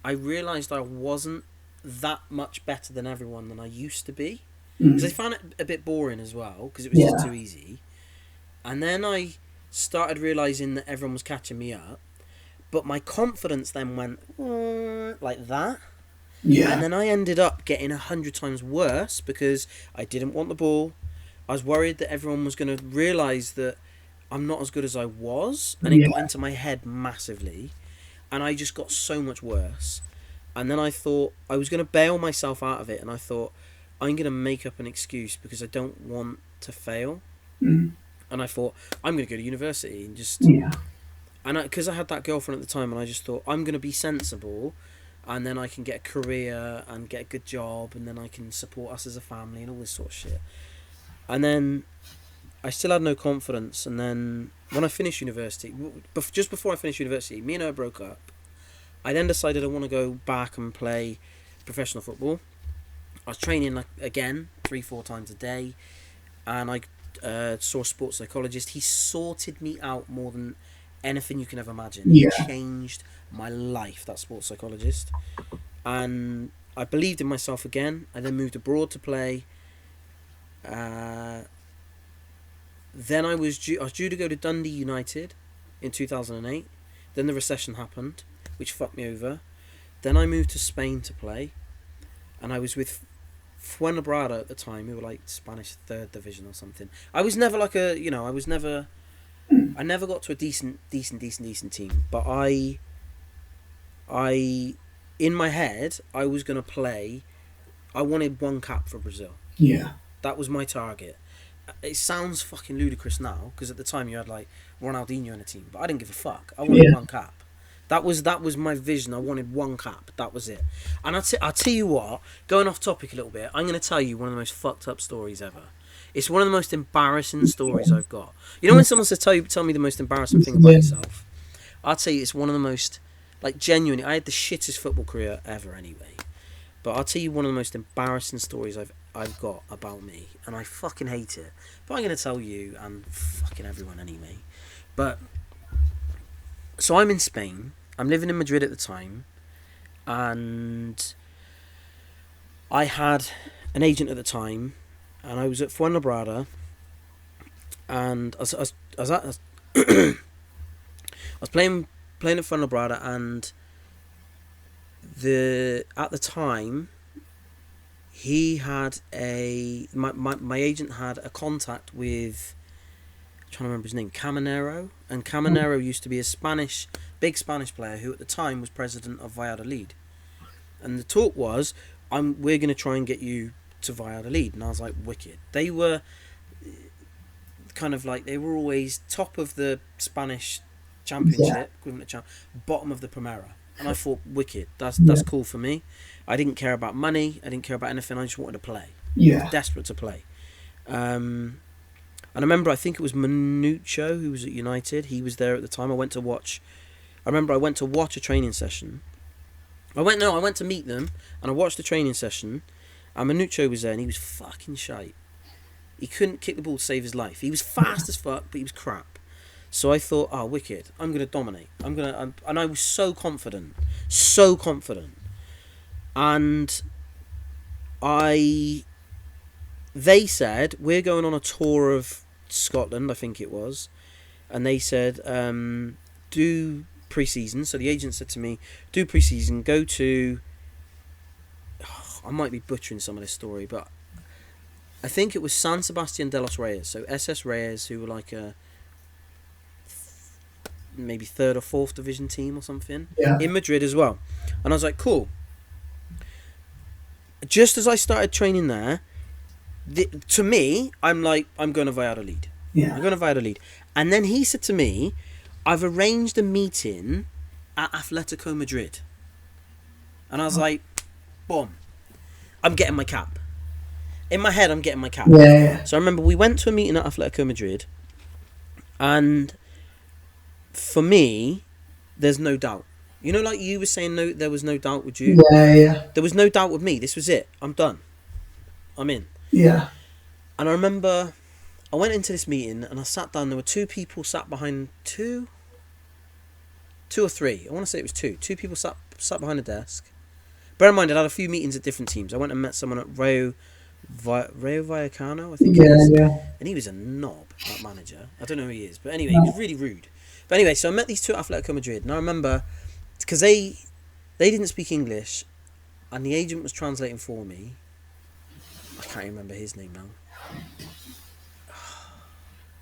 I realised I wasn't that much better than everyone than I used to be. Because I found it a bit boring as well, because it was just Yeah. too easy. And then I started realising that everyone was catching me up, but my confidence then went like that. And Yeah. then I ended up getting 100 times worse because I didn't want the ball. I was worried that everyone was going to realise that I'm not as good as I was, and it got Yeah. into my head massively, and I just got so much worse. And then I thought I was going to bail myself out of it, and I thought I'm going to make up an excuse because I don't want to fail. Mm. And I thought I'm going to go to university and just Yeah. and because I had that girlfriend at the time, and I just thought I'm going to be sensible, and then I can get a career and get a good job, and then I can support us as a family and all this sort of shit. And then I still had no confidence, and then when I finished university, just before I finished university, me and her broke up. I then decided I want to go back and play professional football. I was training again 3-4 times a day, and I saw a sports psychologist. He sorted me out more than anything you can ever imagine. He Yeah. changed my life, that sports psychologist, and I believed in myself again. I then moved abroad to play. Then I was due to go to Dundee United in 2008. Then the recession happened, which fucked me over. Then I moved to Spain to play, and I was with Fuenlabrada at the time, who were like Spanish third division or something. I was never like I never got to a decent team. But in my head, I was gonna play. I wanted one cap for Brazil. Yeah. That was my target. It sounds fucking ludicrous now, because at the time you had like Ronaldinho in a team, but I didn't give a fuck. I wanted one cap. That was my vision. I wanted one cap. That was it. And I'll tell you what, going off topic a little bit, I'm going to tell you one of the most fucked up stories ever. It's one of the most embarrassing stories I've got. You know when someone says, tell me the most embarrassing thing about yourself? I'll tell you, it's one of the most, like, genuinely, I had the shittest football career ever anyway. But I'll tell you one of the most embarrassing stories I've got about me, and I fucking hate it. But I'm going to tell you and fucking everyone anyway. But so I'm in Spain. I'm living in Madrid at the time, and I had an agent at the time, and I was at Fuenlabrada, and I was playing at Fuenlabrada, and at the time he had my agent had a contact with, I'm trying to remember his name, Caminero, and Caminero used to be a big Spanish player who at the time was president of Valladolid, and the talk was, we're going to try and get you to Valladolid. And I was like, wicked. They were kind of like, they were always top of the Spanish championship, equivalent bottom of the Primera. And I thought, wicked, that's cool for me. I didn't care about money, I didn't care about anything, I just wanted to play. Yeah. I was desperate to play. And I remember, I think it was Manuccio who was at United. He was there at the time. I went to watch a training session. I went to meet them, and I watched the training session, and Manuccio was there, and he was fucking shite. He couldn't kick the ball to save his life. He was fast as fuck, but he was crap. So I thought, oh, wicked, I'm going to dominate. And I was so confident. And they said, we're going on a tour of Scotland, I think it was, and they said, do pre-season. So the agent said to me, do pre-season, go to, I might be butchering some of this story, but I think it was San Sebastián de los Reyes, so SS Reyes, who were like a maybe third or fourth division team or something, in Madrid as well. And I was like, cool. Just as I started training there, to me, I'm like, I'm going to Valladolid. Yeah. I'm going to Valladolid. And then he said to me, I've arranged a meeting at Atletico Madrid. And I was like, boom, I'm getting my cap. In my head, I'm getting my cap. Yeah. So I remember we went to a meeting at Atletico Madrid, and for me, there's no doubt. You know, like you were saying, no, there was no doubt with you. Yeah. There was no doubt with me. This was it. I'm done. I'm in. Yeah. And I remember I went into this meeting and I sat down. There were two people sat behind two or three. I want to say it was two. Two people sat behind a desk. Bear in mind, I'd had a few meetings at different teams. I went and met someone at Rayo Vallecano, I think it is. Yeah. And he was a knob, that manager. I don't know who he is. But anyway, he was really rude. But anyway, so I met these two at Atletico Madrid. And I remember, because they didn't speak English, and the agent was translating for me. I can't remember his name now.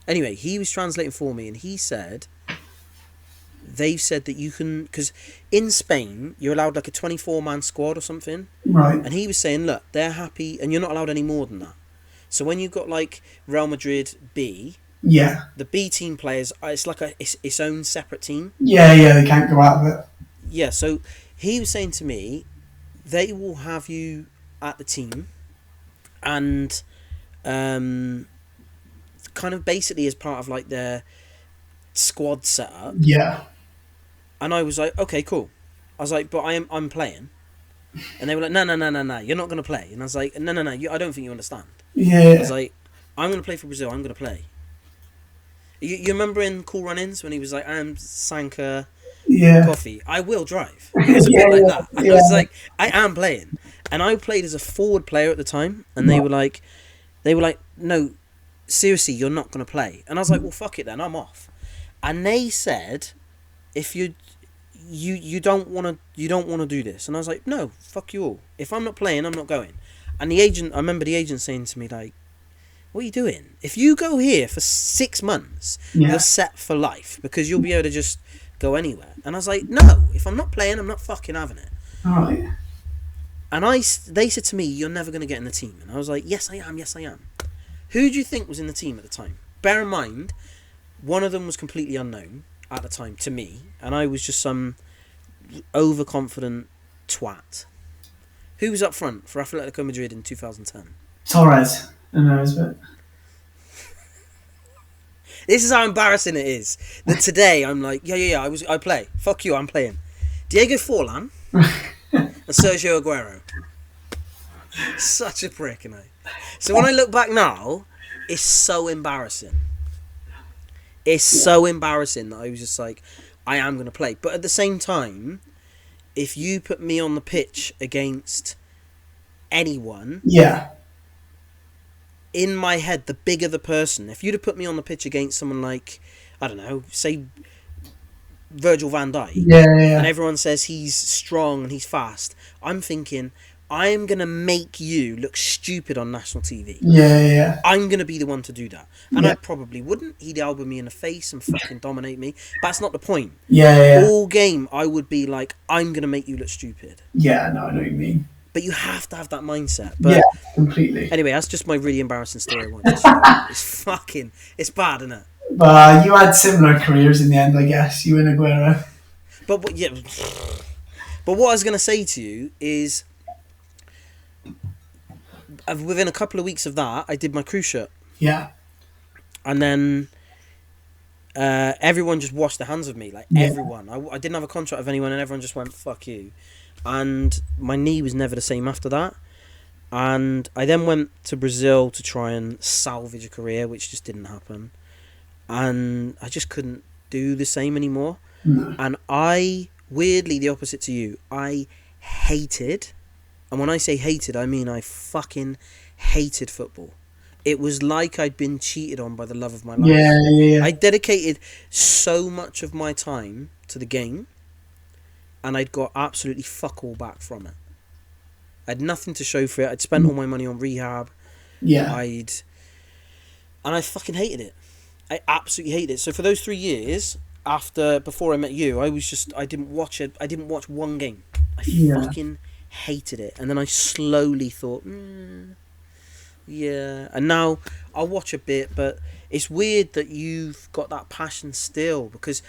Anyway, he was translating for me, and he said, they've said that you can, because in Spain, you're allowed like a 24-man squad or something. Right. And he was saying, look, they're happy, and you're not allowed any more than that. So when you've got like Real Madrid B, the B team players, it's like its own separate team. Yeah, they can't go out of it. Yeah, so he was saying to me, they will have you at the team, and kind of basically as part of like their squad set up, Yeah. and I was like, okay, cool. I was like, but I'm playing, and they were like, no, no, no, no, no, you're not gonna play. And I was like, no, no, no, I don't think you understand. I was Yeah. like, I'm gonna play for Brazil. I'm gonna play. You remember in Cool Run-Ins when he was like, I'm Sanka Yeah. Coffee. I will drive. It was a bit like Yeah. that. I was Yeah. like, I am playing, and I played as a forward player at the time, and Right. they were like, no, seriously, you're not gonna play. And I was like, well, fuck it then, I'm off. And they said, if you don't want to do this. And I was like, no, fuck you all. If I'm not playing, I'm not going. And I remember the agent saying to me, like, what are you doing? If you go here for 6 months, you're Yeah. set for life, because you'll be able to just go anywhere. And I was like, no, if I'm not playing, I'm not fucking having it. All right. And they said to me, you're never going to get in the team. And I was like, yes I am, yes I am. Who do you think was in the team at the time? Bear in mind, one of them was completely unknown at the time to me, and I was just some overconfident twat. Who was up front for Atletico Madrid in 2010? Torres. Who knows, but This is how embarrassing it is. That today I'm like, yeah, I play. Fuck you, I'm playing. Diego Forlan and Sergio Aguero. Such a prick, you know. So when I look back now, it's so embarrassing. It's so embarrassing that I was just like, I am going to play. But at the same time, if you put me on the pitch against anyone, yeah. in my head, the bigger the person. If you'd have put me on the pitch against someone like, I don't know, say Virgil van Dijk, Yeah. Yeah. and everyone says he's strong and he's fast, I'm thinking, I am going to make you look stupid on national TV. Yeah. Yeah. I'm going to be the one to do that. And Yeah. I probably wouldn't. He'd elbow me in the face and fucking dominate me. But that's not the point. Yeah. Yeah. All game, I would be like, I'm going to make you look stupid. Yeah. No, I know what you mean. But you have to have that mindset. But Yeah, completely. anyway, that's just my really embarrassing story. I wanted to share. It's bad, isn't it? But you had similar careers in the end, I guess. You and Aguero. But what I was going to say to you is, within a couple of weeks of that, I did my cruise shirt. Yeah. And then everyone just washed their hands of me. Like, Yeah. everyone. I didn't have a contract with anyone, and everyone just went, fuck you. And my knee was never the same after that. And I then went to Brazil to try and salvage a career, which just didn't happen. And I just couldn't do the same anymore. No. And I, weirdly the opposite to you, I hated, and when I say hated, I mean I fucking hated football. It was like I'd been cheated on by the love of my life. Yeah. Yeah. I dedicated so much of my time to the game, and I'd got absolutely fuck all back from it. I had nothing to show for it. I'd spent all my money on rehab. Yeah. And I fucking hated it. I absolutely hated it. So for those 3 years before I met you, I didn't watch it. I didn't watch one game. I Yeah. fucking hated it. And then I slowly thought, yeah. And now I'll watch a bit, but it's weird that you've got that passion still, because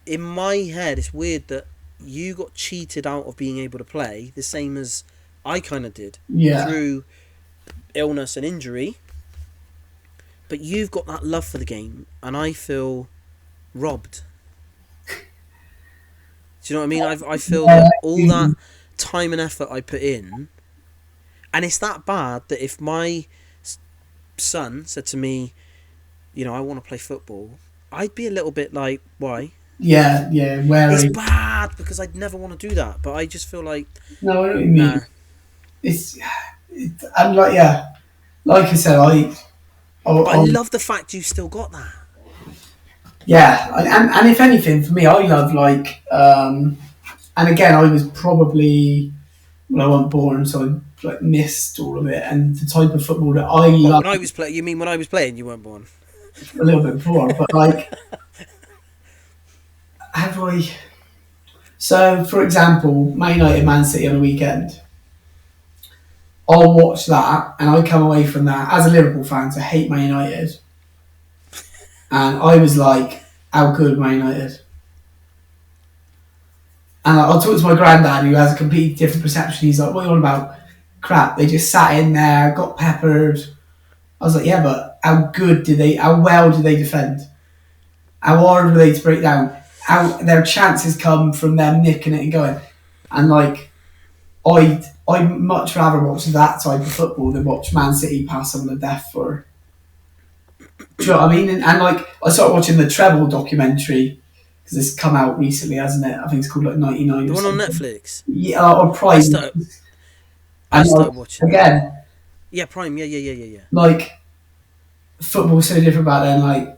in my head it's weird that you got cheated out of being able to play the same as I kind of did Yeah. through illness and injury, but you've got that love for the game, and I feel robbed. Do you know what I mean? I feel that all that time and effort I put in, and it's that bad that if my son said to me, I want to play football, I'd be a little bit like, why? Yeah. Yeah. Where It's bad because I'd never want to do that, but I just feel like, No, I know what you mean. nah. And like, yeah, like I said, But I love the fact you still got that. yeah, and if anything, for me, I love and again, I was probably, well, I wasn't born, so I missed all of it, and the type of football that I But love. when I was playing, you mean when I was playing, you weren't born? A little bit before, but have I? So, for example, Man United, Man City on a weekend. I'll watch that, and I come away from that as a Liverpool fan to hate Man United. And I was like, how good Man United? And I'll talk to my granddad, who has a completely different perception. He's like, what are you on about? Crap, they just sat in there, got peppered. I was like, yeah, but how well did they defend? how hard were they to break down? How their chances come from them nicking it and going, and like I'd much rather watch that type of football than watch Man City pass on the death for. Do you know what I mean? And like I started watching the Treble documentary because it's come out recently, hasn't it? I think it's called like 99 The or one on something. Netflix. Yeah, or I Prime. started. I And like started watching that. again, Yeah, Prime. Yeah, yeah, yeah, yeah, yeah. like football's so different back then. Like,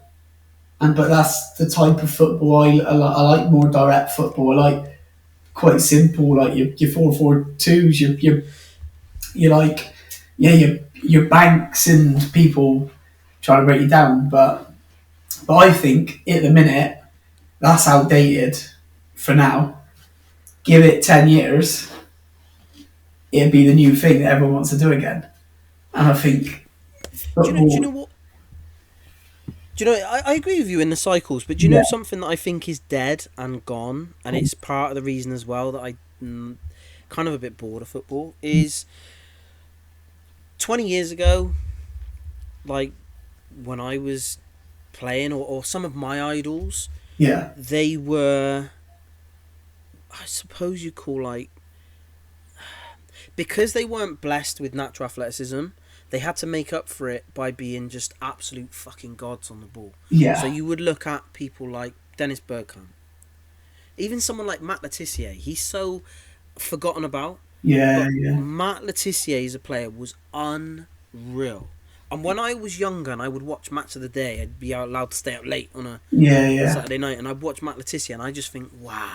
and but that's the type of football I like more direct football. I like quite simple, like your 4-4-2s, you like yeah your banks and people trying to break you down. But I think at the minute that's outdated for now. Give it 10 years, it'd be the new thing that everyone wants to do again. And I think Do you know football, what? Do you know? I agree with you in the cycles, but do you know yeah, something that I think is dead and gone, and it's part of the reason as well that I kind of a bit bored of football is 20 years ago, like when I was playing, or some of my idols, yeah, they were, I suppose you call like, because they weren't blessed with natural athleticism, they had to make up for it by being just absolute fucking gods on the ball. So yeah, you would look at people like Dennis Bergkamp, even someone like Matt Letizia. He's so forgotten about, yeah, but yeah, Matt Letizia as a player was unreal. And when I was younger and I would watch Match of the Day, I'd be allowed to stay up late on a yeah, yeah, Saturday night, and I'd watch Matt Letizia, and I just think, wow,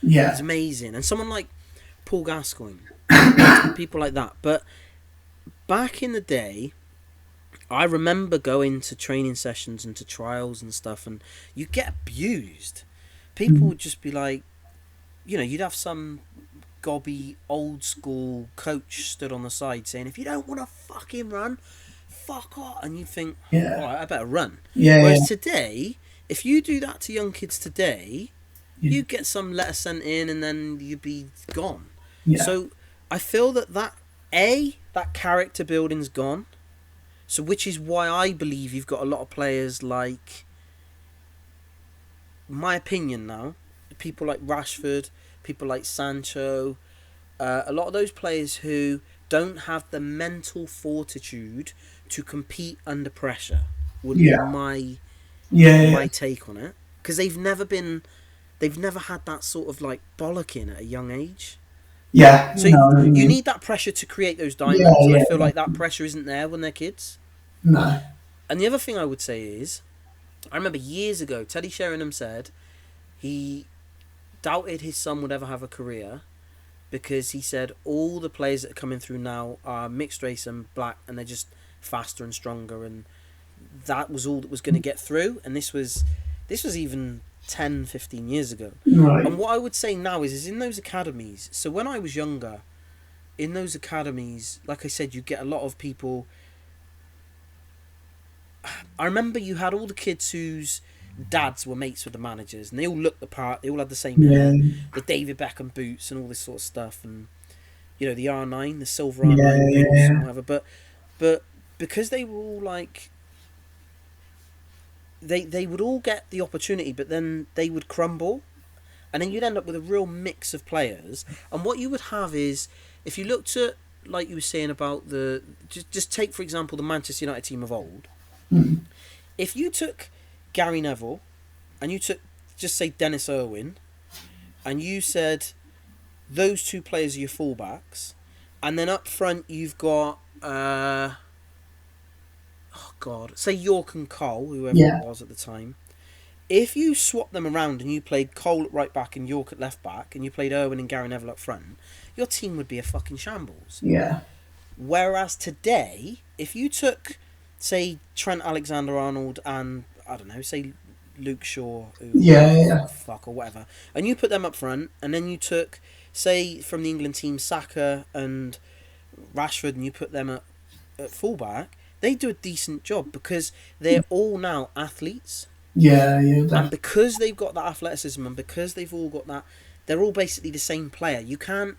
he's yeah, amazing. And someone like Paul Gascoigne, people like that. But back in the day, I remember going to training sessions and to trials and stuff, and you get abused. People would just be like, you'd have some gobby old school coach stood on the side saying, if you don't want to fucking run, fuck off. And you think, yeah, alright, I better run. yeah, yeah, Whereas today, if you do that to young kids today, yeah, you get some letter sent in and then you'd be gone. yeah, So I feel that that character building's gone. So which is why I believe you've got a lot of players like, my opinion now, people like Rashford, people like Sancho, a lot of those players who don't have the mental fortitude to compete under pressure would be yeah, yeah, my take on it, because they've never had that sort of like bollocking at a young age. yeah, So no, no, you no. need that pressure to create those Yeah, diamonds, and I yeah, feel yeah. like that pressure isn't there when they're kids. No, And the other thing I would say is, I remember years ago, Teddy Sheringham said he doubted his son would ever have a career because he said all the players that are coming through now are mixed race and black, and they're just faster and stronger, and that was all that was going to get through. And this was even 10, 15 years ago. And right, what I would say now is in those academies, so when I was younger, in those academies, like I said, you get a lot of people. I remember you had all the kids whose dads were mates with the managers, and they all looked the part. They all had the same yeah, hair, the David Beckham boots, and all this sort of stuff, and the R9, the silver yeah, R9 boots, and yeah, whatever. But because they were all like, they would all get the opportunity, but then they would crumble, and then you'd end up with a real mix of players. And what you would have is, if you looked at, like you were saying about just take for example the Manchester United team of old. mm, If you took Gary Neville and you took, just say, Dennis Irwin, and you said those two players are your fullbacks, and then up front you've got say York and Cole, whoever yeah, it was at the time. If you swap them around and you played Cole at right back and York at left back, and you played Irwin and Gary Neville up front, your team would be a fucking shambles. yeah, Whereas today, if you took, say, Trent Alexander-Arnold and, I don't know, say Luke Shaw, who yeah, yeah, fuck or whatever, and you put them up front, and then you took, say, from the England team, Saka and Rashford, and you put them at fullback, they do a decent job because they're all now athletes, yeah, yeah, and definitely. because they've got that athleticism, and because they've all got that, they're all basically the same player. You can't,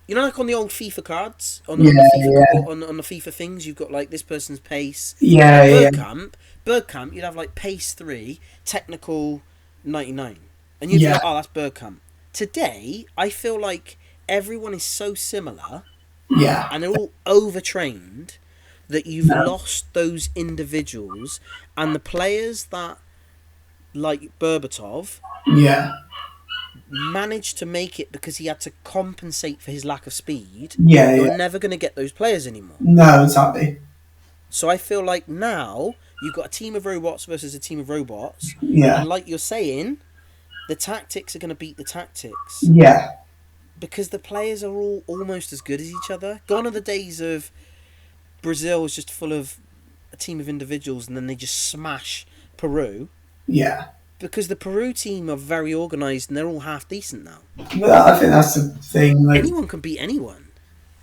like on the old FIFA cards, on Yeah, the FIFA yeah, on the FIFA things, you've got like this person's pace. yeah, yeah, Bergkamp Bergkamp, you'd have like pace 3, technical 99. And you'd Yeah, think, oh, that's Bergkamp. Today, I feel like everyone is so similar yeah, and they're all overtrained that you've no, lost those individuals, and the players that, like Berbatov, yeah, managed to make it because he had to compensate for his lack of speed. yeah, You're yeah. never going to get those players anymore. No, exactly. So I feel like now you've got a team of robots versus a team of robots, Yeah, and like you're saying, the tactics are going to beat the tactics yeah, because the players are all almost as good as each other. Gone are the days of Brazil is just full of a team of individuals and then they just smash Peru, yeah. because the Peru team are very organised and they're all half decent now. But I think that's the thing. Like Anyone can beat anyone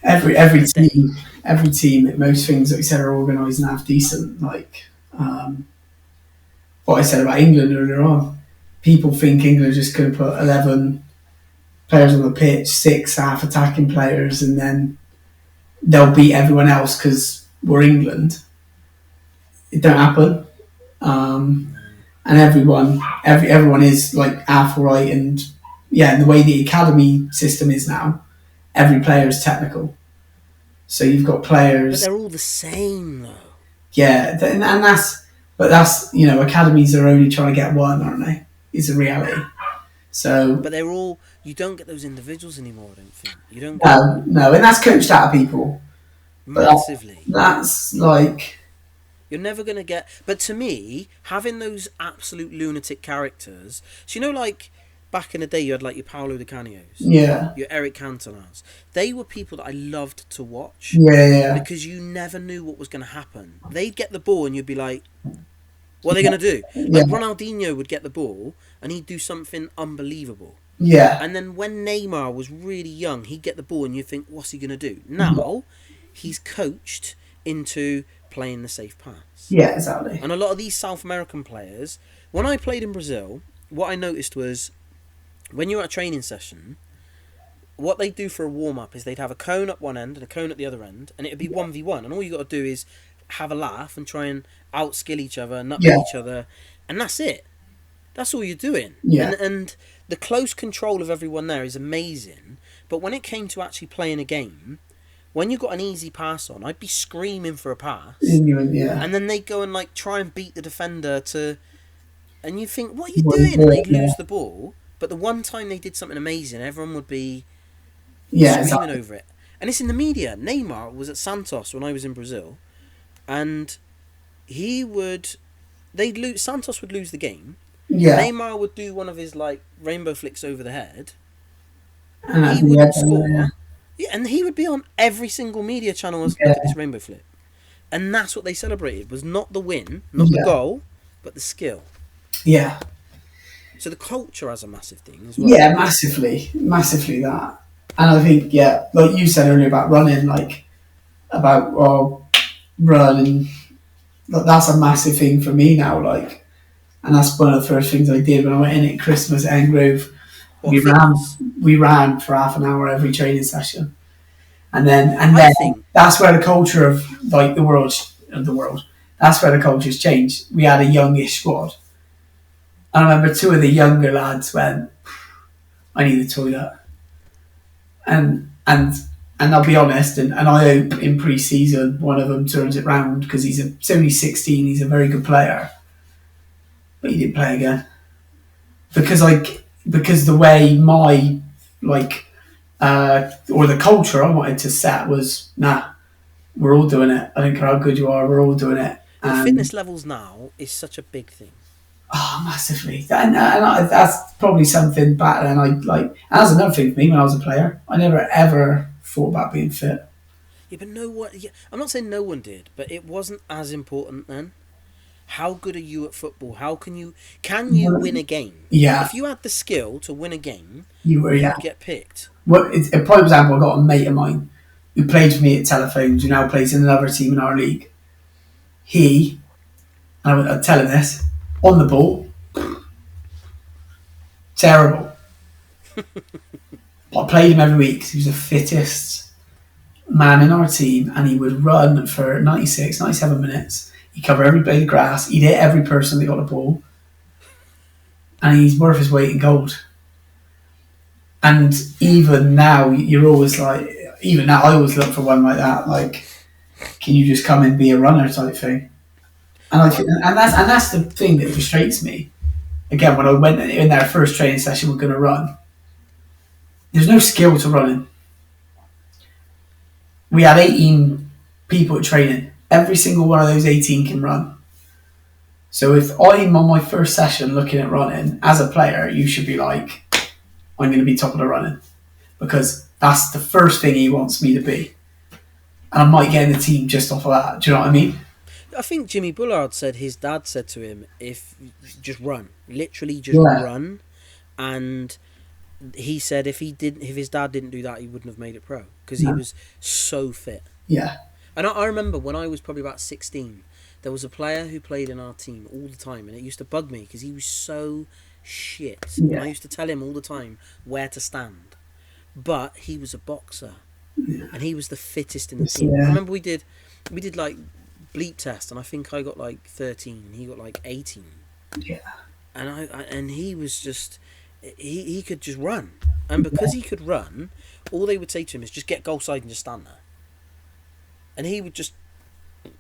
every back in every the day. team, every team, most things like you said are organised and half decent. Like what I said about England earlier on, people think England are just going to put 11 players on the pitch, 6 half attacking players, and then they'll beat everyone else because we're England. It don't happen. Um, and everyone is like half right, and yeah, and the way the academy system is now, every player is technical. So you've got But players, they're all the same though. yeah, and that's academies are only trying to get one, aren't they? Is a reality. So But they're all, you don't get those individuals anymore, I don't think. You don't get no, no, and that's coached out of people. But massively. that's like, You're never going to get. But to me, having those absolute lunatic characters. So, like back in the day, you had like your Paolo Di Canios, yeah, your Eric Cantonas. They were people that I loved to watch yeah, yeah, because you never knew what was going to happen. They'd get the ball and you'd be like, what are they going to do? yeah, Like Ronaldinho would get the ball and he'd do something unbelievable. yeah, And then when Neymar was really young, he'd get the ball and you'd think, what's he going to do? Now, he's coached into playing the safe pass. yeah, exactly. And a lot of these South American players, when I played in Brazil, what I noticed was when you're at a training session, what they do for a warm up is they'd have a cone at one end and a cone at the other end, and it'd be 1v1. And all you got to do is have a laugh and try and outskill each other, nutmeg Yeah, each other, and that's it. That's all you're doing. yeah, And the close control of everyone there is amazing. But when it came to actually playing a game, when you got an easy pass on, I'd be screaming for a pass, yeah. and then they'd go and like try and beat the defender to, and you think, what are you What doing? And they'd yeah, lose the ball. But the one time they did something amazing, everyone would be yeah, screaming exactly. over it. And it's in the media. Neymar was at Santos when I was in Brazil, and he would, they'd lose. Santos would lose the game. Yeah, Neymar would do one of his like rainbow flicks over the head. and He yeah, wouldn't score. Yeah, and he would be on every single media channel as yeah, look at this rainbow flip. And that's what they celebrated, was not the win, not the yeah, goal, but the skill. yeah, So the culture has a massive thing as well. yeah, massively, massively that. And I think, yeah, like you said earlier about running, like about running, that's a massive thing for me now. Like, and that's one of the first things I did when I went in at Christmas at Engrove. What, We ran, fitness? we ran for half an hour every training session, and I then think, that's where the culture of like the world. That's where the culture's changed. We had a youngish squad. I remember 2 of the younger lads went, "I need the toilet," and I'll be honest, and I hope in pre-season one of them turns it round because he's only 16. He's a very good player, but he didn't play again because the way my like or the culture I wanted to set was nah, we're all doing it. I don't care how good you are, we're all doing it. the fitness levels now is such a big thing. Oh, massively. That's probably something back then. I like. And that's another thing for me when I was a player. I never ever thought about being fit. Yeah, but no one. Yeah, I'm not saying no one did, but it wasn't as important then. How good are you at football? How can you win a game? Yeah, If you had the skill to win a game, you were. Yeah. you'd get picked. Well, a prime example. I got a mate of mine who played for me at Telephones, who now plays in another team in our league. He, and I'm telling this, on the ball, terrible. But I played him every week 'cause he was the fittest man in our team, and he would run for 96, 97 minutes. He covered every blade of grass. He'd hit every person that got the ball, and he's worth his weight in gold. And even now, you're always like, even now, I always look for one like that. Like, can you just come and be a runner type thing? And I think, Well, and that's the thing that frustrates me. Again, when I went in their first training session, we're going to run. There's no skill to running. We had 18 people at training. Every single one of those 18 can run. So if I'm on my first session looking at running, as a player, you should be like, I'm going to be top of the running. Because that's the first thing he wants me to be. And I might get in the team just off of that. Do you know what I mean? I think Jimmy Bullard said his dad said to him, "If just run, literally just Yeah. run," and he said if his dad didn't do that, he wouldn't have made it pro because he No. was so fit. Yeah. And I remember when I was probably about 16, there was a player who played in our team all the time, and it used to bug me because he was so shit. And I Yeah. used to tell him all the time where to stand, but he was a boxer, and he was the fittest in the team. I Yeah. remember we did like bleep test, and I think I got like 13, he got like 18, Yeah. and and he was just he could just run, and because he could run, all they would say to him is just get goal side and just stand there, and he would just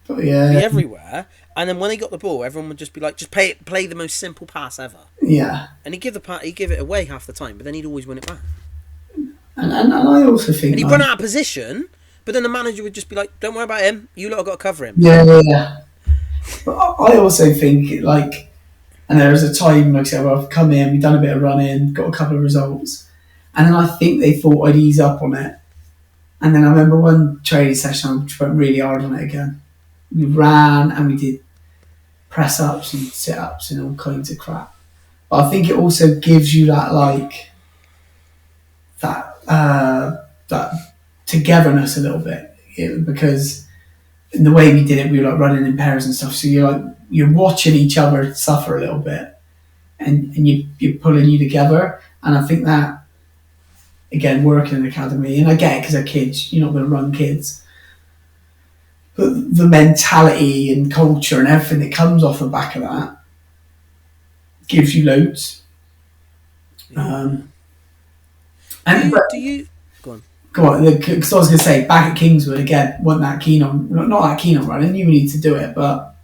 But be yeah. everywhere. And then when he got the ball, everyone would just be like, just play the most simple pass ever, Yeah. and he'd give it away half the time, but then he'd always win it back, And I also think and he'd like, run out of position. But then the manager would just be like, "Don't worry about him. You lot have got to cover him." yeah, yeah, yeah. But I also think like, and there was a time like I said, where I've come in, we've done a bit of running, got a couple of results, and then I think they thought I'd ease up on it. And then I remember one training session, I just went really hard on it again. We ran and we did press ups and sit ups and all kinds of crap. But I think it also gives you that like that togetherness a little bit because in the way we did it, we were like running in pairs and stuff. So you're watching each other suffer a little bit, and you're pulling you together. And I think that again, working in an academy, and I get it because they're kids. You're not going to run kids, but the mentality and culture and everything that comes off the back of that gives you loads. Um, and Do you go on? go on, because I was going to say back at Kingswood again, wasn't that keen on not that keen on running. You need to do it, but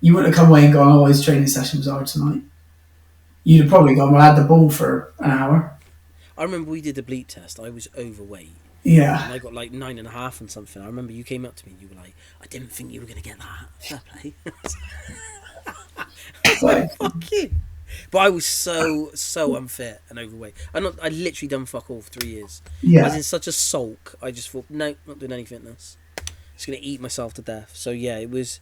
you wouldn't have come away and gone, "Oh, his training session was hard tonight." You'd have probably gone, "Well, I had the ball for an hour." I remember we did the bleep test. I was overweight, Yeah, and I got like 9.5 and something. I remember you came up to me and you were like, "I didn't think you were going to get that." Fair play. I was like, so, "Fuck you." But I was so unfit and overweight. I literally done fuck all for 3 years. I was yeah, in such a sulk. I just thought, no, not doing any fitness. Just gonna eat myself to death. So yeah, it was.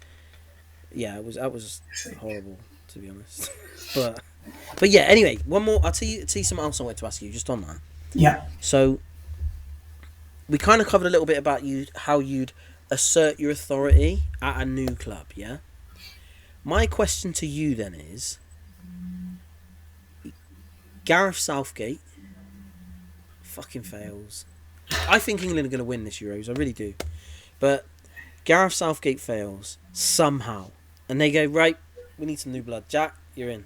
Yeah, that was horrible, to be honest. but yeah. Anyway, one more. Tell you something else I wanted to ask you just on that. yeah, So we kind of covered a little bit about how you'd assert your authority at a new club. Yeah. My question to you then is, Gareth Southgate fucking fails. I think England are going to win this Euros. I really do. But Gareth Southgate fails somehow. And they go, right, we need some new blood. Jack, you're in.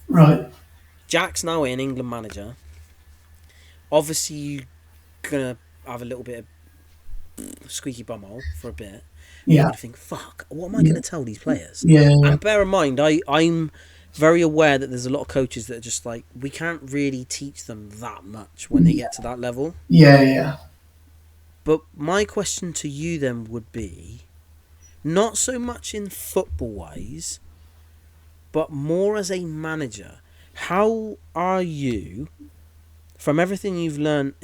right, Jack's now in, England manager. Obviously, you're going to have a little bit of squeaky bumhole for a bit. You're yeah, going to think, fuck, what am I going to tell these players? yeah, And bear in mind, I'm very aware that there's a lot of coaches that are just like, we can't really teach them that much when they get to that level. yeah, yeah. But my question to you then would be, not so much in football wise, but more as a manager. How are you, from everything you've learned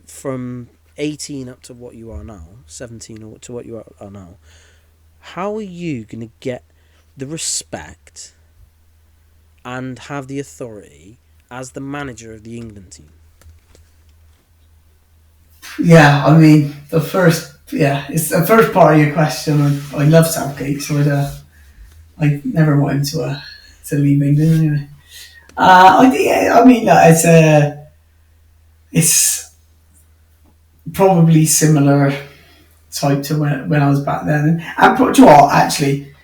from 18 up to what you are now, 17 or to what you are now, how are you going to get the respect and have the authority as the manager of the England team? Yeah, I mean, it's the first part of your question. I love Southgate, so I never want him to leave England anyway. I mean, look, it's probably similar type to when I was back then. And do you know what, actually,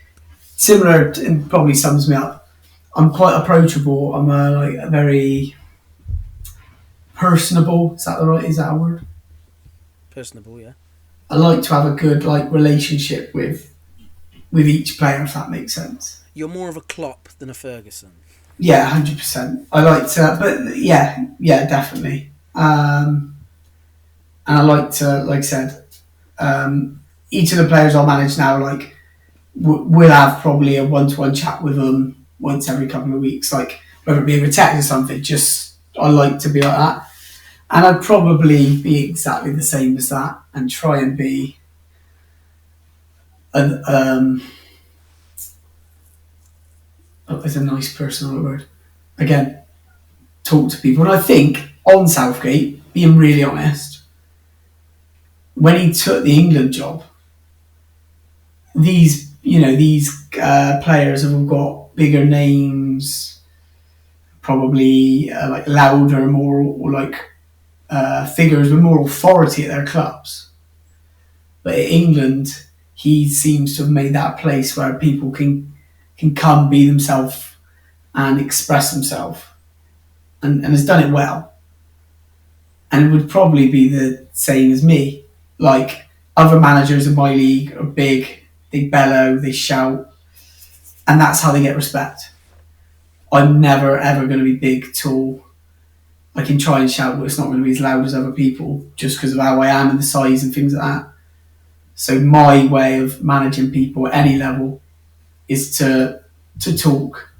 similar, and probably sums me up. I'm quite approachable. I'm a very personable. Is that a word? Personable, yeah. I like to have a good relationship with each player, if that makes sense. You're more of a Klopp than a Ferguson. Yeah, 100%. I like to, but yeah, definitely. And I like to, like I said, each of the players I'll manage now, we'll have probably a one-to-one chat with them once every couple of weeks, like whether it be over text or something. Just I like to be like that, and I'd probably be exactly the same as that, and try and be an is a nice personal word. Again, talk to people, and I think on Southgate, being really honest, when he took the England job, these players have all got bigger names, probably like louder, more or figures with more authority at their clubs. But in England, he seems to have made that a place where people can come, be themselves, and express themselves, and has done it well. And it would probably be the same as me. Like other managers in my league are big, they bellow, they shout, and that's how they get respect. I'm never ever going to be big, tall. I can try and shout, but it's not going to be as loud as other people just because of how I am and the size and things like that. So my way of managing people at any level is to talk.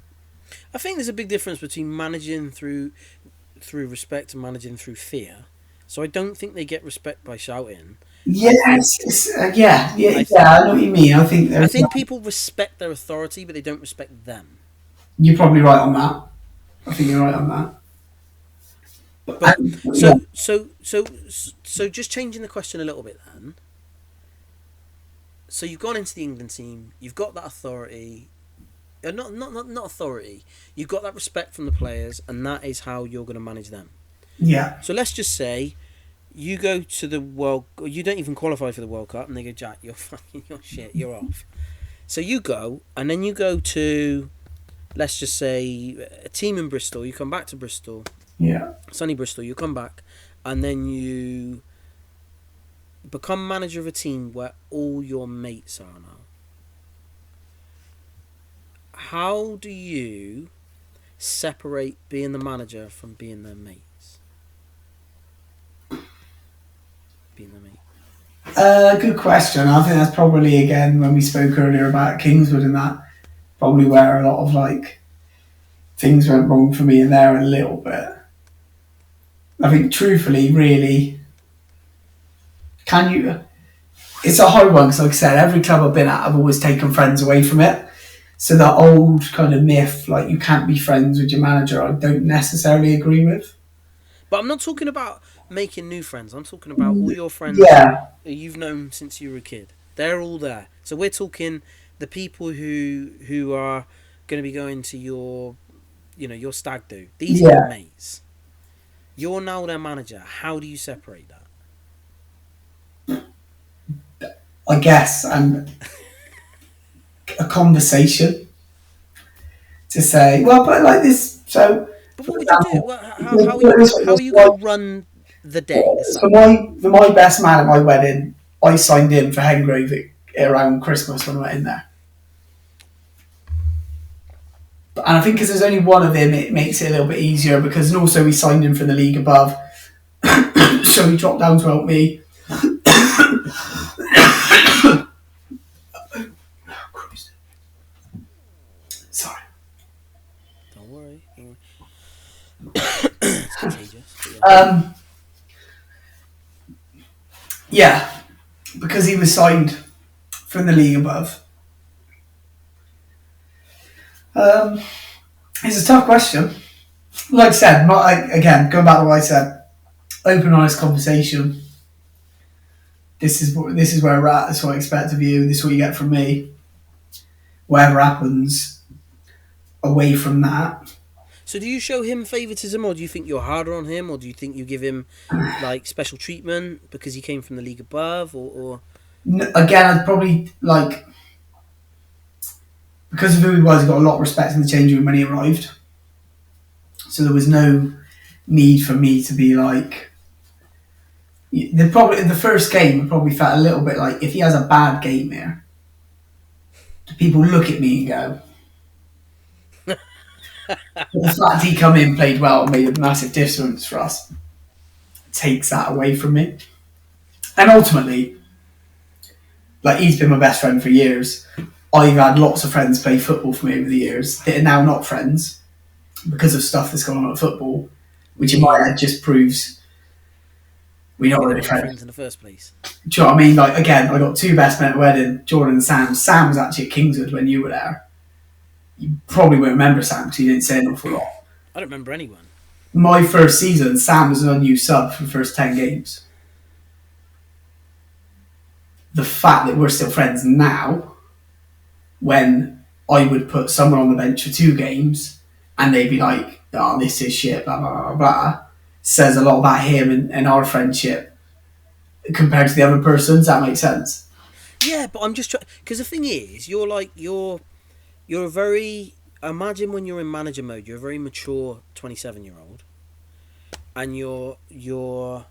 I think there's a big difference between managing through respect and managing through fear. So I don't think they get respect by shouting. I Yes, think I know what you mean. I think I there's think people respect their authority, but they don't respect them. you're probably right on that. I think you're right on that. But Yeah, so just changing the question a little bit then. So you've gone into the England team. You've got that authority. Not authority. You've got that respect from the players, and that is how you're going to manage them. yeah, So let's just say you go to the World. You don't even qualify for the World Cup, and they go, Jack, you're shit. You're off. So you go, and then you go to, let's just say, a team in Bristol. You come back to Bristol, yeah. sunny Bristol. You come back, and then you become manager of a team where all your mates are now. How do you separate being the manager from being their mates? Being their mate. Good question. I think that's probably again when we spoke earlier about Kingswood and that probably where a lot of things went wrong for me in there a little bit. I think truthfully, really, can you? It's a hard one because, like I said, every club I've been at, I've always taken friends away from it. So that old kind of myth, like you can't be friends with your manager, I don't necessarily agree with. But I'm not talking about making new friends. I'm talking about all your friends Yeah, that you've known since you were a kid. They're all there. So we're talking the people who are going to be going to your stag do. These are your yeah, mates. You're now their manager. How do you separate that? I guess, and a conversation to say, well, but like this. So, But for what would you do? example, Well, how are you going to run the day, the so Saturday? my best man at my wedding, I signed in for Hengrave around Christmas when I went in there. And I think because there's only one of him, it makes it a little bit easier because, and also we signed him for the league above, so he dropped down to help me. Sorry. Don't worry. It's contagious. But yeah. Um, yeah, because he was signed from the league above. Um, it's a tough question. Like I said, again, going back to what I said, open, honest conversation. This is where we're at. This is what I expect of you. This is what you get from me. Whatever happens, away from that. So do you show him favouritism, or do you think you're harder on him, or do you think you give him like special treatment because he came from the league above, or Again, I'd probably like, because of who he was, he got a lot of respect in the changing room when he arrived. So there was no need for me to be like. The first game I probably felt a little bit like, if he has a bad game here, do people look at me and go, but the fact he come in, played well, and made a massive difference for us, takes that away from me. And ultimately, like, he's been my best friend for years. I've had lots of friends play football for me over the years that are now not friends because of stuff that's gone on at football, which in my Yeah. head just proves we're not Why they really weren't friends. friends in the first place? Do you know what I mean? Like, again, I got two best men at wedding, Jordan and Sam. Sam was actually at Kingswood when you were there. You probably won't remember Sam because he didn't say an awful lot. I don't remember anyone. My first season, Sam was an unused sub for the first 10 games. The fact that we're still friends now, when I would put someone on the bench for 2 games and they'd be like, oh, this is shit, blah, blah, blah, blah, says a lot about him and our friendship compared to the other person. Does that make sense? Yeah, but I'm just trying, because the thing is, you're a very, imagine when you're in manager mode, you're a very mature 27-year-old, and you're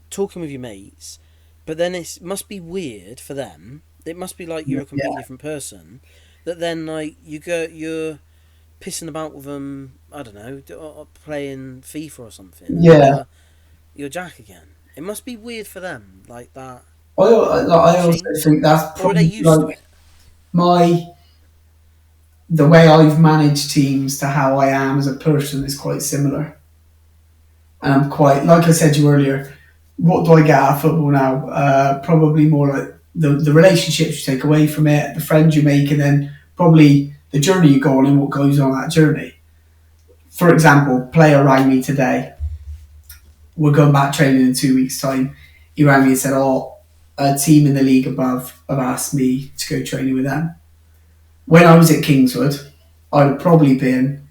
talking with your mates, but then it must be weird for them. It must be like you're a completely Yeah. different person. That then like you're pissing about with them. I don't know, playing FIFA or something. And Yeah. you're Jack again. It must be weird for them, like that I also change, think that's or are they probably used to like it? my the way I've managed teams to how I am as a person is quite similar. And I'm quite, like I said to you earlier, what do I get out of football now? Probably more like the relationships you take away from it, the friends you make, and then probably the journey you go on and what goes on that journey. For example, player rang me today. We're going back training in 2 weeks' time. He rang me and said, "Oh, a team in the league above have asked me to go training with them." When I was at Kingswood, I'd have probably been,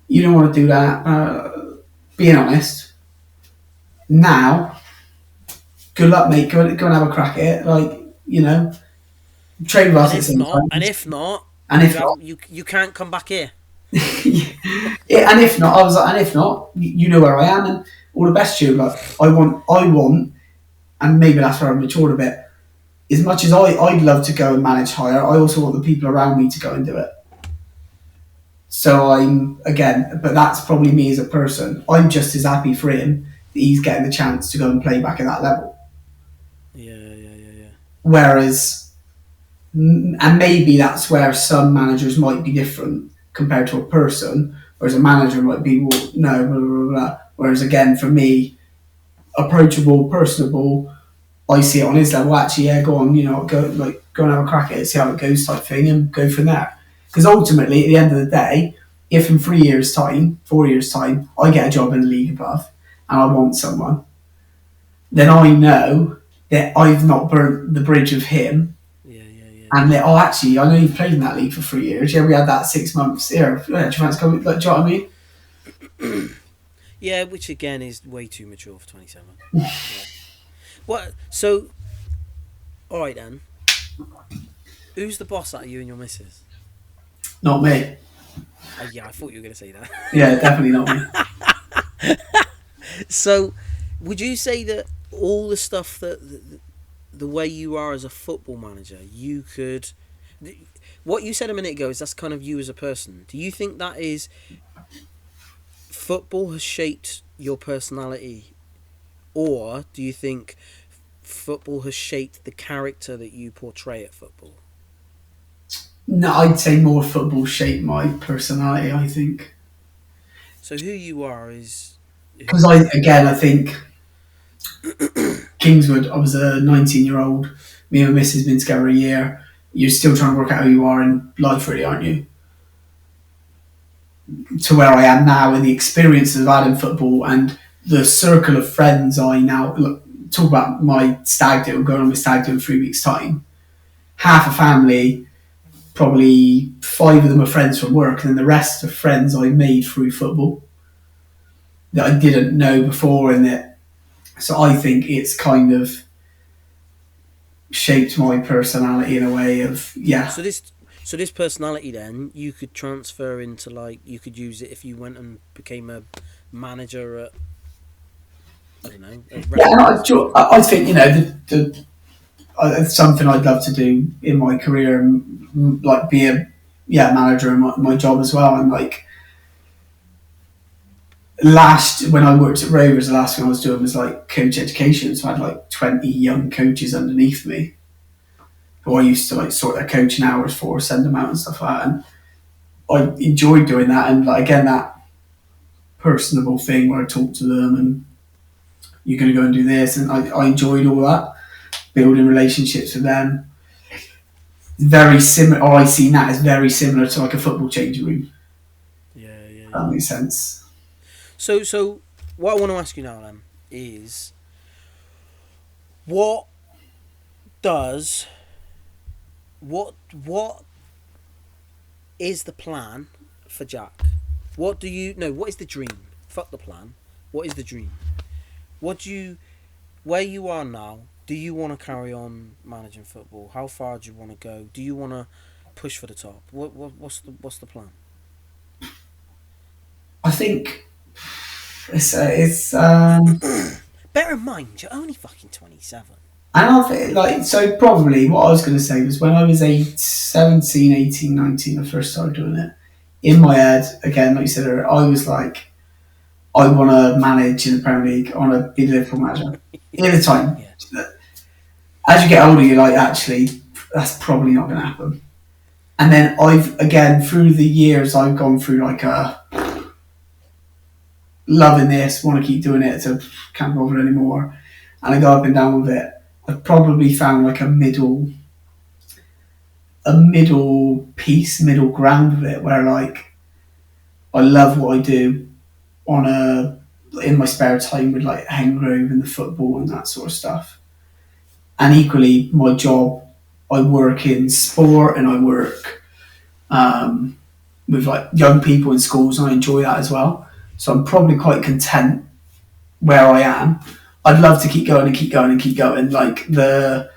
"You don't want to do that." Being honest, now, good luck, mate. Go and have a crack at it. Like, you know, train with us at the same And time. if not, And you if have not, you can't come back here. yeah, and if not, I was like, and if not, you know where I am, and all the best to you. Like, I want, and maybe that's where I've matured a bit. As much as I'd love to go and manage higher, I also want the people around me to go and do it. So I'm, again, but that's probably me as a person. I'm just as happy for him that he's getting the chance to go and play back at that level. Yeah. Whereas, and maybe that's where some managers might be different compared to a person, whereas a manager might be, well, no, blah, blah, blah. Whereas again, for me, approachable, personable, I see it on his level. Actually, yeah, go on, go and have a crack at it, see how it goes, type thing, and go from there. Because ultimately, at the end of the day, if in 3 years' time, 4 years' time, I get a job in the league above, and I want someone, then I know that I've not burnt the bridge of him. And that, oh, actually, I know you've played in that league for 3 years. Yeah, we had that 6 months here. Yeah, do you fancy coming? Like, do you know what I mean? Yeah, which again is way too mature for 27. Yeah. What? So, all right then. Who's the boss out of you and your missus? Not me. Yeah, I thought you were going to say that. Yeah, definitely not me. So, would you say that all the stuff the way you are as a football manager, you could... What you said a minute ago is that's kind of you as a person. Do you think that is... Football has shaped your personality, or do you think football has shaped the character that you portray at football? No, I'd say more football shaped my personality, I think. So who you are is... Because I think Kingswood, I was a 19-year-old. Me and my missus been together a year. You're still trying to work out who you are in life, really, aren't you? To where I am now, and the experiences I've had in football, and the circle of friends I now look, talk about my stag do. I'm going on my stag do in 3 weeks' time. Half a family, probably 5 of them are friends from work, and then the rest are friends I made through football that I didn't know before, and that. So I think it's kind of shaped my personality in a way of yeah. So this personality then you could transfer into, like, you could use it if you went and became a manager at, I don't know, a Yeah, and restaurant or something. I think it's something I'd love to do in my career, and like be a manager in my job as well. And like last when I worked at Rovers, the last thing I was doing was like coach education. So I had like 20 young coaches underneath me who I used to like sort their coaching hours for, send them out and stuff like that. And I enjoyed doing that. And like again, that personable thing where I talk to them and you're going to go and do this, and I enjoyed all that, building relationships with them. Very similar. Or I see that as very similar to like a football changing room. Yeah, yeah, If yeah. that makes sense. So what I want to ask you now then is, what does what is the plan for Jack? What do you no? What is the dream? Fuck the plan. What is the dream? What do you where you are now? Do you want to carry on managing football? How far do you want to go? Do you want to push for the top? What's the plan? I think it's Bear in mind, you're only fucking 27. and I think like so probably what I was going to say was when I was 17, 18, 19, I first started doing it. In my head, again, like you said earlier, I was like, I want to manage in the Premier League. I want to be the Liverpool manager. At the time, Yeah. as you get older, you're like, actually, that's probably not going to happen. And then I've again through the years, I've gone through like a loving this, want to keep doing it, so can't bother anymore, and I go up and down with it. I've probably found like a middle piece, middle ground with it, where like I love what I do on a in my spare time with like Hengrove and the football and that sort of stuff. And equally, my job, I work in sport and I work with like young people in schools, and I enjoy that as well. So I'm probably quite content where I am. I'd love to keep going and keep going and keep going. Like the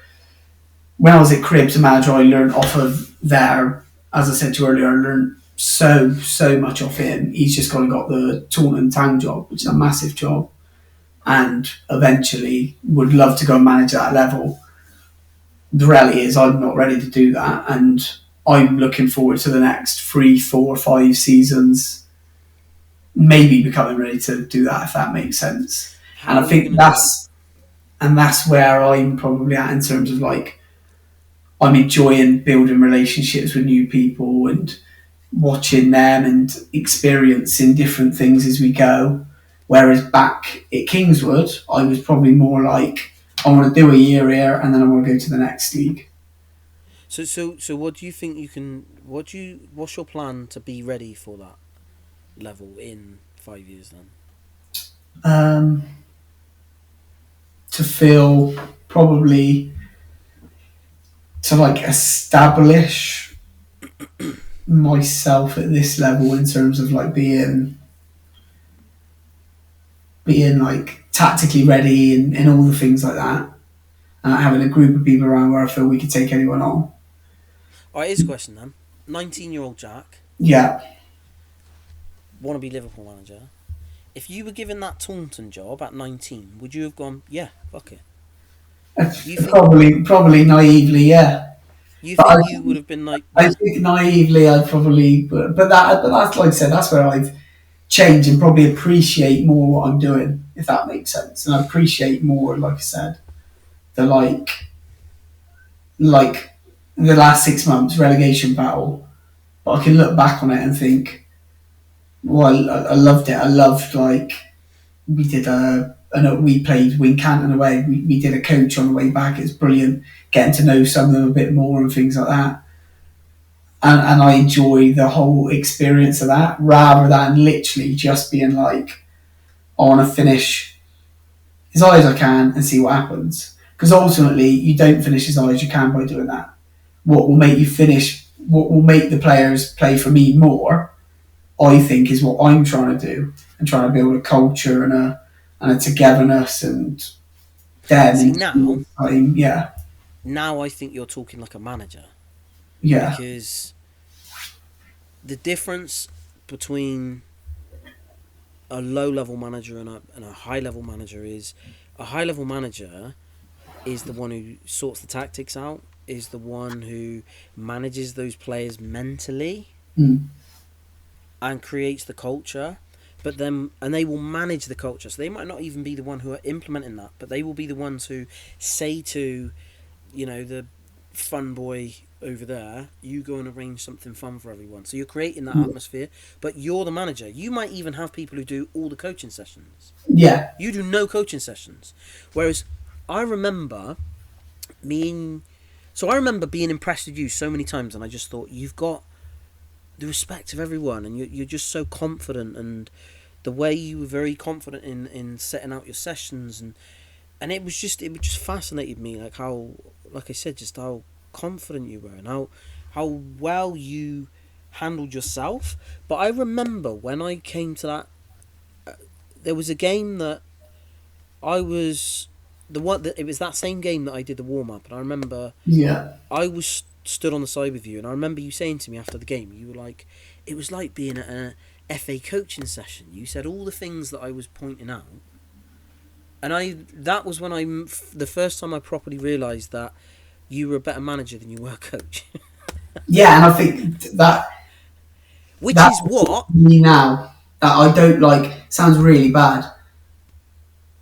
when I was at Cribs a manager, I learned off of there. As I said to you earlier, I learned so much off him. He's just kind of got the Taunton Town job, which is a massive job, and eventually would love to go and manage at that level. The reality is, I'm not ready to do that, and I'm looking forward to the next 3, 4, 5 seasons, maybe becoming ready to do that if that makes sense. And How I are you think gonna do that? that's where I'm probably at in terms of like I'm enjoying building relationships with new people and watching them and experiencing different things as we go. Whereas back at Kingswood, I was probably more like I want to do a year here and then I want to go to the next league. So what do you think you can? What's your plan to be ready for that level in 5 years then? Um, to feel probably to like establish myself at this level in terms of like being like tactically ready and all the things like that, and like having a group of people around where I feel we could take anyone on. All right, here's a question then. 19-year-old Jack Yeah, want to be Liverpool manager. If you were given that Taunton job at 19, would you have gone? Yeah, fuck it. You think probably naively, yeah. you But think you would have been like, I yeah? think naively I probably, but that's like I said, that's where I've changed and probably appreciate more what I'm doing, if that makes sense, and I appreciate more, like I said, the like the last 6 months relegation battle. But I can look back on it and think, well, I loved it. I loved like we did I know we played Wincanton away. We did a coach on the way back. It's brilliant getting to know some of them a bit more and things like that. And I enjoy the whole experience of that rather than literally just being like, I want to finish as high as I can and see what happens. Because ultimately, you don't finish as high as you can by doing that. What will make you finish, what will make the players play for me more, I think, is what I'm trying to do and trying to build a culture and a togetherness and then See in now, time, yeah. now I think you're talking like a manager, Yeah, because the difference between a low level manager and a high level manager is a high level manager is the one who sorts the tactics out, is the one who manages those players mentally mm, and creates the culture. But then, and they will manage the culture, so they might not even be the one who are implementing that, but they will be the ones who say to, the fun boy over there, you go and arrange something fun for everyone. So you're creating that atmosphere, but you're the manager. You might even have people who do all the coaching sessions. yeah, You do no coaching sessions. Whereas I remember being so I remember being impressed with you so many times, and I just thought, you've got the respect of everyone, and you're just so confident, and the way you were very confident in setting out your sessions, and it just fascinated me, like how, like I said, just how confident you were, and how well you handled yourself. But I remember when I came to that, there was a game that I was the one that it was that same game that I did the warm up, and I remember yeah, I was stood on the side with you, and I remember you saying to me after the game, you were like, it was like being at a FA coaching session. You said all the things that I was pointing out, and that was when the first time I properly realised that you were a better manager than you were a coach. yeah. And I think Which that's is what me now. That I don't like. Sounds really bad.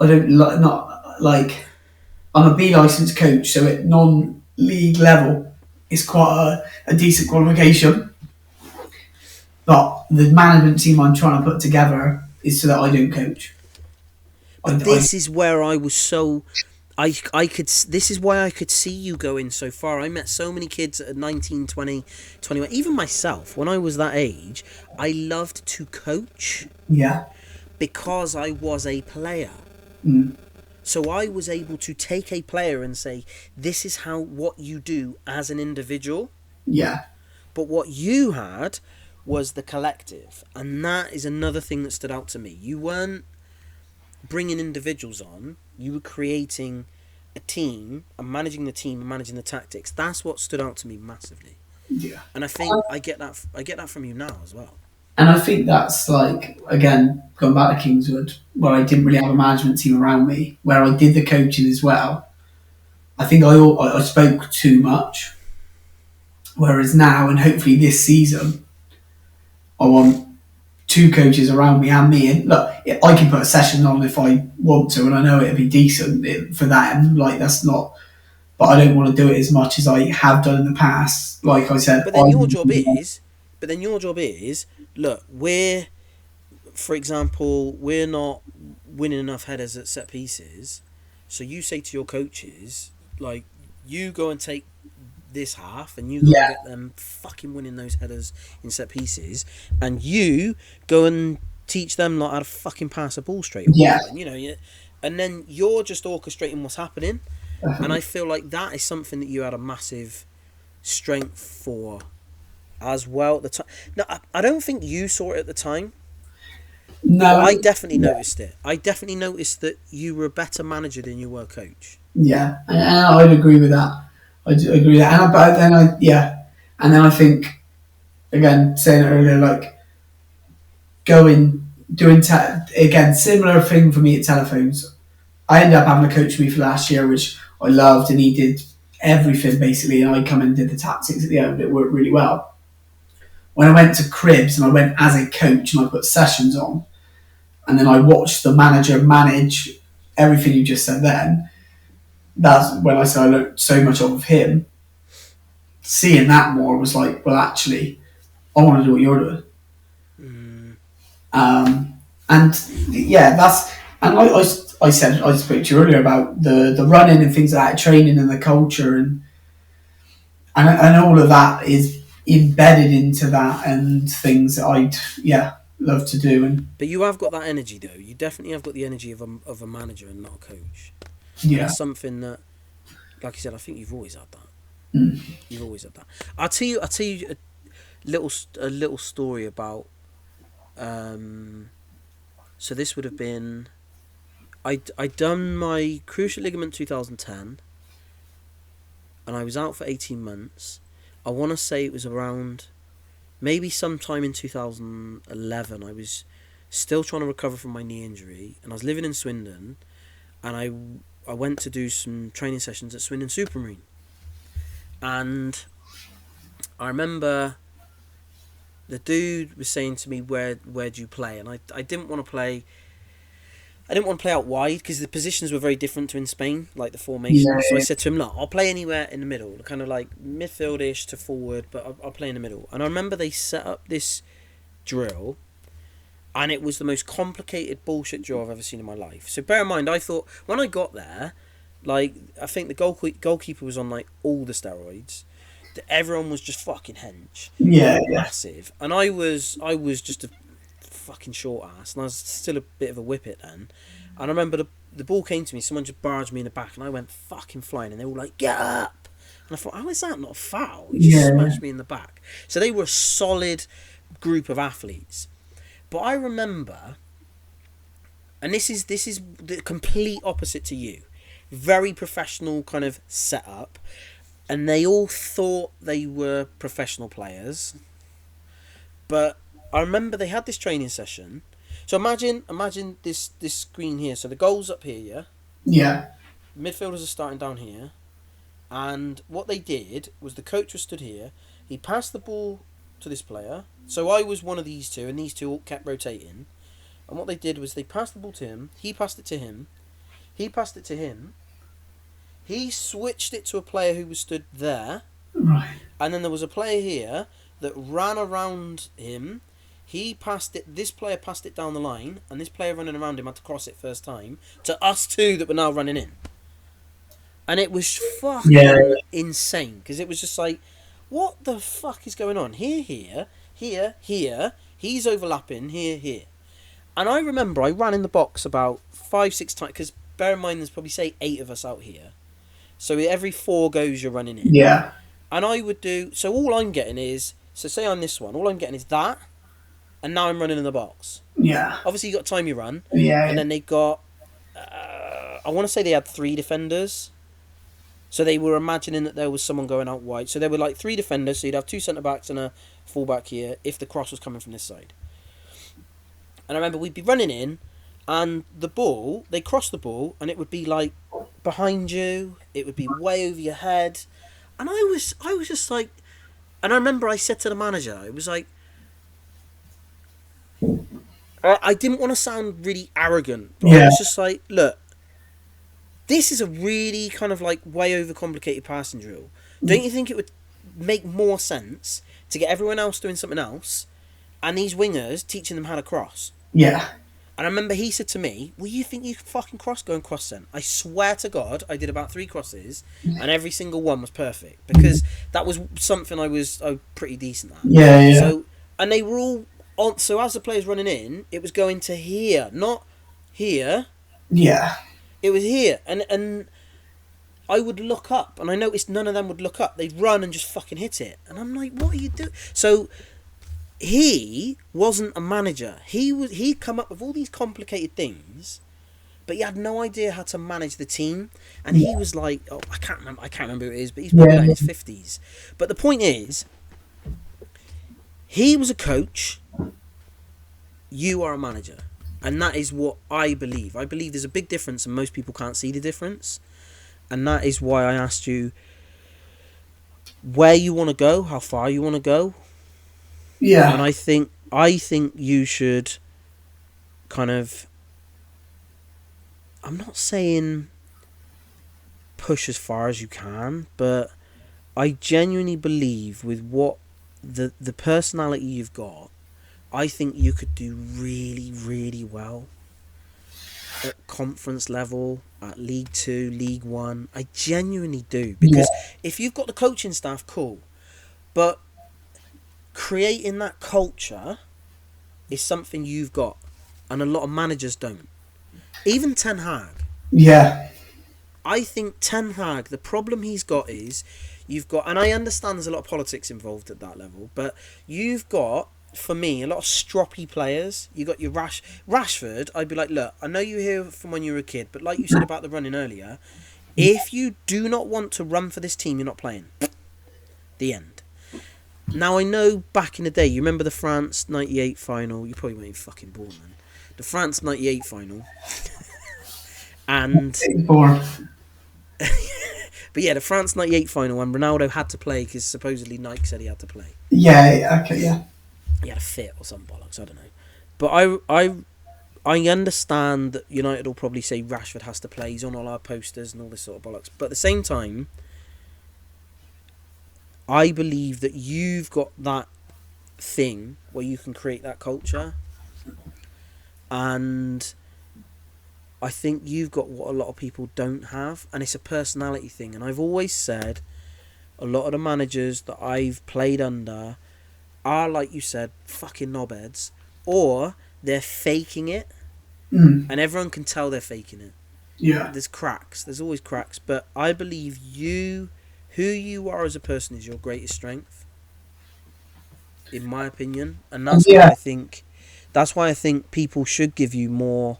I don't not like. I'm a B licensed coach, so at non-league level, it's quite a decent qualification. But the management team I'm trying to put together is so that I don't coach. But I this is where I was so I could this is why I could see you going so far. I met so many kids at 19, 20, 21. Even myself, when I was that age, I loved to coach yeah, because I was a player. mm, So I was able to take a player and say, this is what you do as an individual. yeah, But what you had was the collective. And that is another thing that stood out to me. You weren't bringing individuals on, you were creating a team and managing the team and managing the tactics. That's what stood out to me massively. yeah. And I think I get that from you now as well. And I think that's like again going back to Kingswood, where I didn't really have a management team around me, where I did the coaching as well. I think I spoke too much, whereas now and hopefully this season, I want two coaches around me and me. And look, I can put a session on if I want to, and I know it'll be decent for that. And like that's not, but I don't want to do it as much as I have done in the past. Like I said, But then your job is, but then your job is, look, for example, we're not winning enough headers at set pieces. So you say to your coaches, like, you go and take this half and you go and yeah, get them fucking winning those headers in set pieces, and you go and teach them like how to fucking pass a ball straight or yeah, whatever. And, and then you're just orchestrating what's happening. And I definitely. feel like that is something that you had a massive strength for as well at the time. No, I don't think you saw it at the time, but No, I definitely yeah, noticed it. I definitely noticed that you were a better manager than you were a coach. yeah, and I'd agree with that. I do agree with that. But then yeah, and then I think again saying it earlier, like going doing again similar thing for me at telephones. I ended up having a coach me for last year, which I loved, and he did everything basically, and I come and did the tactics at the end. It worked really well. When I went to Cribs and I went as a coach and I put sessions on, and then I watched the manager manage everything you just said. Then that's when I said I learned so much of him. Seeing that more was like, well, actually, I want to do what you're doing. Mm. And yeah, that's and I said I spoke to you earlier about the running and things like that, training and the culture and all of that is embedded into that and things that I'd love to do and But you have got that energy, though. You definitely have got the energy of a manager and not a coach. And yeah. that's something that, like I said, I think you've always had that. Mm. You've always had that. I'll tell you a little story about. So this would have been. I done my cruciate ligament 2010. and I was out for 18 months. I want to say it was around maybe sometime in 2011. I was still trying to recover from my knee injury, and I was living in Swindon, and I went to do some training sessions at Swindon Supermarine. And I remember the dude was saying to me, where do you play? And I didn't want to play. I didn't want to play out wide because the positions were very different to in Spain, like the formation. Yeah, So I yeah. said to him, look, I'll play anywhere in the middle, kind of like midfield-ish to forward, but I'll play in the middle. And I remember they set up this drill, and it was the most complicated bullshit drill I've ever seen in my life. So bear in mind, I thought, when I got there, like, I think the goalkeeper was on, like, all the steroids. Everyone was just fucking hench. Yeah, Like, yeah. massive. And I was just a fucking short ass, and I was still a bit of a whippet then. And I remember the ball came to me, someone just barged me in the back, and I went fucking flying, and they were all like, get up! And I thought, how is that not a foul? He just Yeah, yeah. smashed me in the back. So they were a solid group of athletes. But I remember, and this is the complete opposite to you, very professional kind of setup, and they all thought they were professional players. But I remember they had this training session. So imagine this screen here. So the goal's up here, yeah? Yeah. Midfielders are starting down here. And what they did was the coach was stood here. He passed the ball to this player. So I was one of these two, and these two all kept rotating. And what they did was they passed the ball to him. He passed it to him. He passed it to him. He switched it to a player who was stood there. Right. And then there was a player here that ran around him. He passed it. This player passed it down the line, and this player running around him had to cross it first time to us two that were now running in. And it was fucking Yeah. insane because it was just like, what the fuck is going on? Here. He's overlapping here. And I remember I ran in the box about 5-6 times because bear in mind there's probably say 8 of us out here. So every 4 goes you're running in. Yeah. And I would do, so all I'm getting is, so say I'm this one, all I'm getting is that, and now I'm running in the box. Yeah. Obviously you got time you run, Yeah. and then they got, I want to say they had 3 defenders. So they were imagining that there was someone going out wide. So there were like 3 defenders, so you'd have 2 centre-backs and a full-back here if the cross was coming from this side. And I remember we'd be running in, and the ball, they crossed the ball, and it would be like behind you, it would be way over your head. And I was just like, and I remember I said to the manager, it was like, I didn't want to sound really arrogant, but I Yeah. was just like, look, this is a really kind of like way overcomplicated passing drill. Don't you think it would make more sense to get everyone else doing something else, and these wingers teaching them how to cross? Yeah. And I remember he said to me, well, you think you can fucking cross? Go and cross then. I swear to God, I did about 3 crosses, and every single one was perfect. Because that was something I was pretty decent at. Yeah. Yeah. So, and they were all on, so as the players running in, it was going to here, not here. Yeah. It was here. And I would look up, and I noticed none of them would look up. They'd run and just fucking hit it. And I'm like, what are you doing? So he wasn't a manager. He'd come up with all these complicated things, but he had no idea how to manage the team. And he was like, oh, I can't remember who it is, but he's probably like in his 50s. But the point is, he was a coach. You are a manager, and that is what I believe. I believe there's a big difference, and most people can't see the difference. And that is why I asked you where you want to go, how far you want to go. Yeah. And I think you should kind of, I'm not saying push as far as you can, but I genuinely believe with what the personality you've got, I think you could do really, really well at conference level, at League 2, League 1. I genuinely do. Because if you've got the coaching staff, cool. But creating that culture is something you've got, and a lot of managers don't. Even Ten Hag. Yeah. I think Ten Hag, the problem he's got is you've got, and I understand there's a lot of politics involved at that level, but you've got, for me, a lot of stroppy players. You got your Rashford. I'd be like, look, I know you were here from when you were a kid, but like you said about the running earlier, If you do not want to run for this team, you're not playing. The end. Now, I know back in the day, you remember the France 98 final? You probably weren't even fucking born then. The France 98 final. And... Or But yeah, the France 98 final when Ronaldo had to play because supposedly Nike said he had to play. yeah, okay, yeah, He had a fit or some bollocks, I don't know. But I understand that United will probably say Rashford has to play. He's on all our posters and all this sort of bollocks. But at the same time, I believe that you've got that thing where you can create that culture. And I think you've got what a lot of people don't have. And it's a personality thing. And I've always said a lot of the managers that I've played under are, like you said, fucking knobheads. Or they're faking it. mm, And everyone can tell they're faking it. yeah, There's cracks. There's always cracks. But I believe who you are as a person is your greatest strength. In my opinion. And that's why yeah, I think people should give you more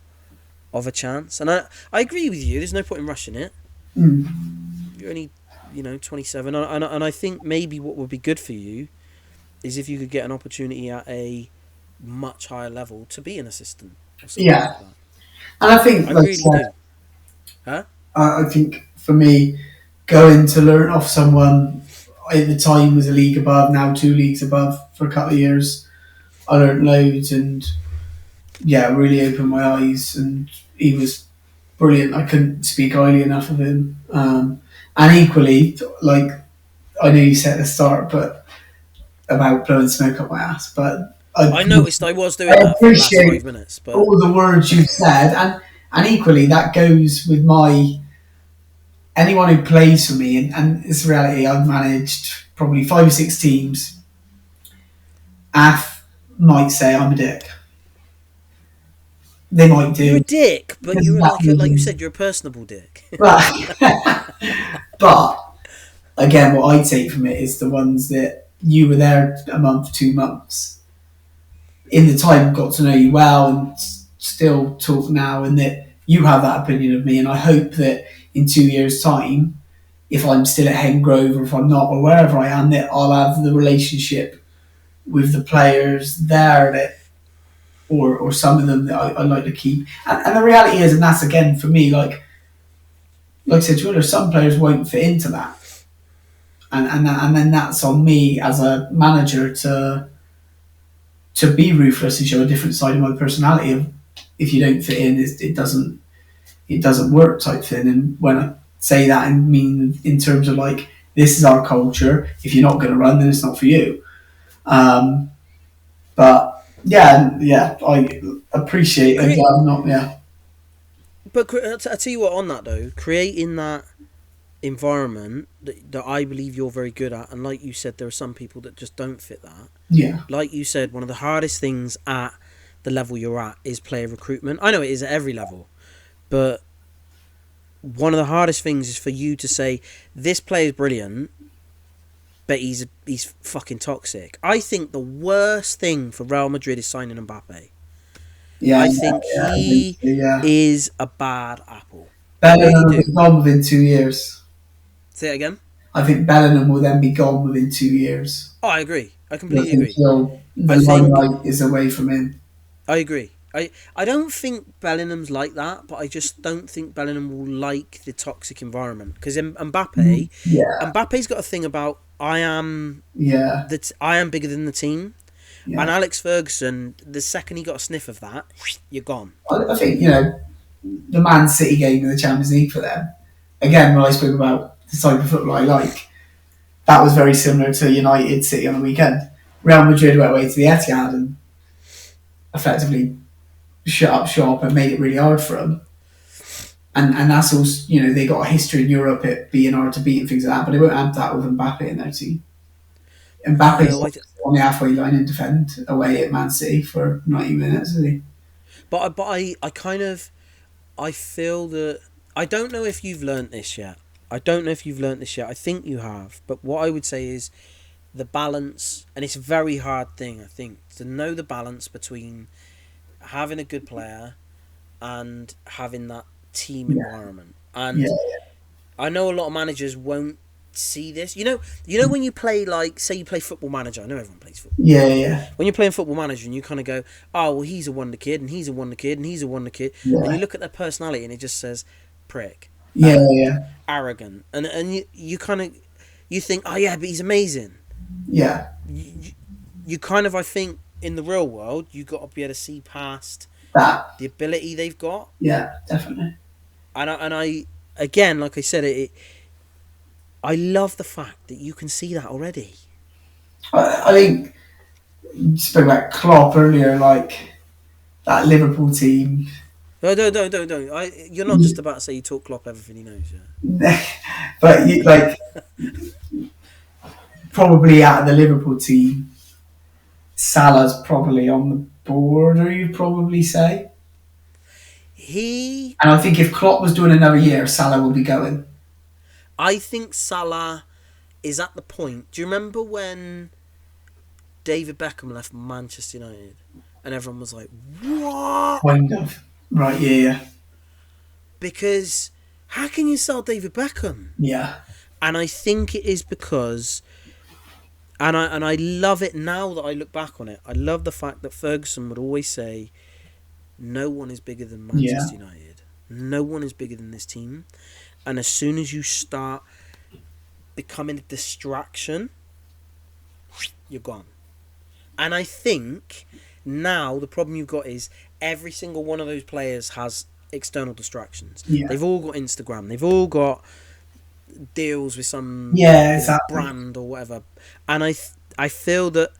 of a chance. And I agree with you. There's no point in rushing it. mm, You're only, 27. And I think maybe what would be good for you is if you could get an opportunity at a much higher level to be an assistant or something yeah. like that. And I think, I like I really said, do. Huh? I think for me, going to learn off someone at the time was a league above, now two leagues above for a couple of years. I learned loads and yeah, really opened my eyes. And he was brilliant. I couldn't speak highly enough of him. And equally, like I know you said at the start, but about blowing smoke up my ass, but I noticed I was I doing that for the last appreciate 5 minutes, but all the words you said, and equally that goes with my anyone who plays for me, and it's a reality. I've managed probably 5 or 6 teams. AF might say I'm a dick. They might you're a do dick. But because of you're that like you reason. said, you're a personable dick. But but again, what I take from it is the ones that you were there a month, 2 months in the time, got to know you well, and still talk now, and that you have that opinion of me. And I hope that in 2 years' time, if I'm still at Hen Grove or if I'm not or wherever I am, that I'll have the relationship with the players there that, or some of them that I like to keep. And the reality is, and that's again for me, like I said, Twitter, some players won't fit into that, and then that's on me as a manager to be ruthless and show a different side of my personality. Of if you don't fit in, it doesn't work type thing. And when I say that, I mean in terms of like this is our culture. If you're not going to run, then it's not for you. Um, but yeah, I appreciate it. Cre- I'm not, yeah, but I tell you what, on that though, creating that environment that I believe you're very good at, and like you said, there are some people that just don't fit that. yeah, Like you said, one of the hardest things at the level you're at is player recruitment. I know it is at every level, but one of the hardest things is for you to say this player is brilliant, but he's fucking toxic. I think the worst thing for Real Madrid is signing Mbappe. yeah, I yeah, think yeah, I think he so, yeah. is a bad apple. I really Bellingham will be do. gone within 2 years. Say it again. I think Bellingham will then be gone within 2 years. Oh, I agree. I I completely think agree. the I think limelight is away from him. I agree. I don't think Bellingham's like that, but I just don't think Bellingham will like the toxic environment because Yeah, Mbappe's got a thing about yeah, I am bigger than the team, and yeah. Alex Ferguson. The second he got a sniff of that, you're gone. I think the Man City game in the Champions League for them. Again, when I spoke about the type of football I like, that was very similar to United City on the weekend. Real Madrid went away to the Etihad and effectively shut up shop and made it really hard for them. And that's also, they got a history in Europe at being hard to beat and things like that, but they won't have that with Mbappe in their team. Mbappe's No, on the halfway line and defend away at Man City for 90 minutes, is he? I kind of I feel that I don't know if you've learnt this yet. I don't know if you've learnt this yet. I think you have, but what I would say is the balance, and it's a very hard thing. I think to know the balance between having a good player and having that team Yeah, environment. yeah, And I know a lot of managers won't see this. You know when you play, like, say you play Football Manager. I know everyone plays Football Yeah, Manager. yeah, When you're playing Football Manager and you kind of go, oh well, he's a wonder kid, and he's a wonder kid, and he's a wonder kid, and you yeah, look at their personality and it just says prick, yeah, yeah, arrogant, and you kind of you think, oh yeah, but he's amazing. yeah. You kind of, I think, in the real world, you got to be able to see past That, the ability they've got, yeah, definitely. and I again, like I said, I love the fact that you can see that already. I think you spoke about Klopp earlier, like that Liverpool team. No, don't. You're not just about to say you taught Klopp everything he knows, yeah. But like probably out of the Liverpool team, Salah's probably on the border. You'd probably say. He, And I think if Klopp was doing another year, Salah would be going. I think Salah is at the point. Do you remember when David Beckham left Manchester United, and everyone was like, "What?" Kind of. Right, yeah, Because how can you sell David Beckham? yeah. And I think it is because, and I love it now that I look back on it. I love the fact that Ferguson would always say, "No one is bigger than Yeah, Manchester United. No one is bigger than this team." And as soon as you start becoming a distraction, you're gone. And I think now the problem you've got is every single one of those players has external distractions. yeah. They've all got Instagram. They've all got deals with some Yeah, exactly. brand or whatever. And I feel that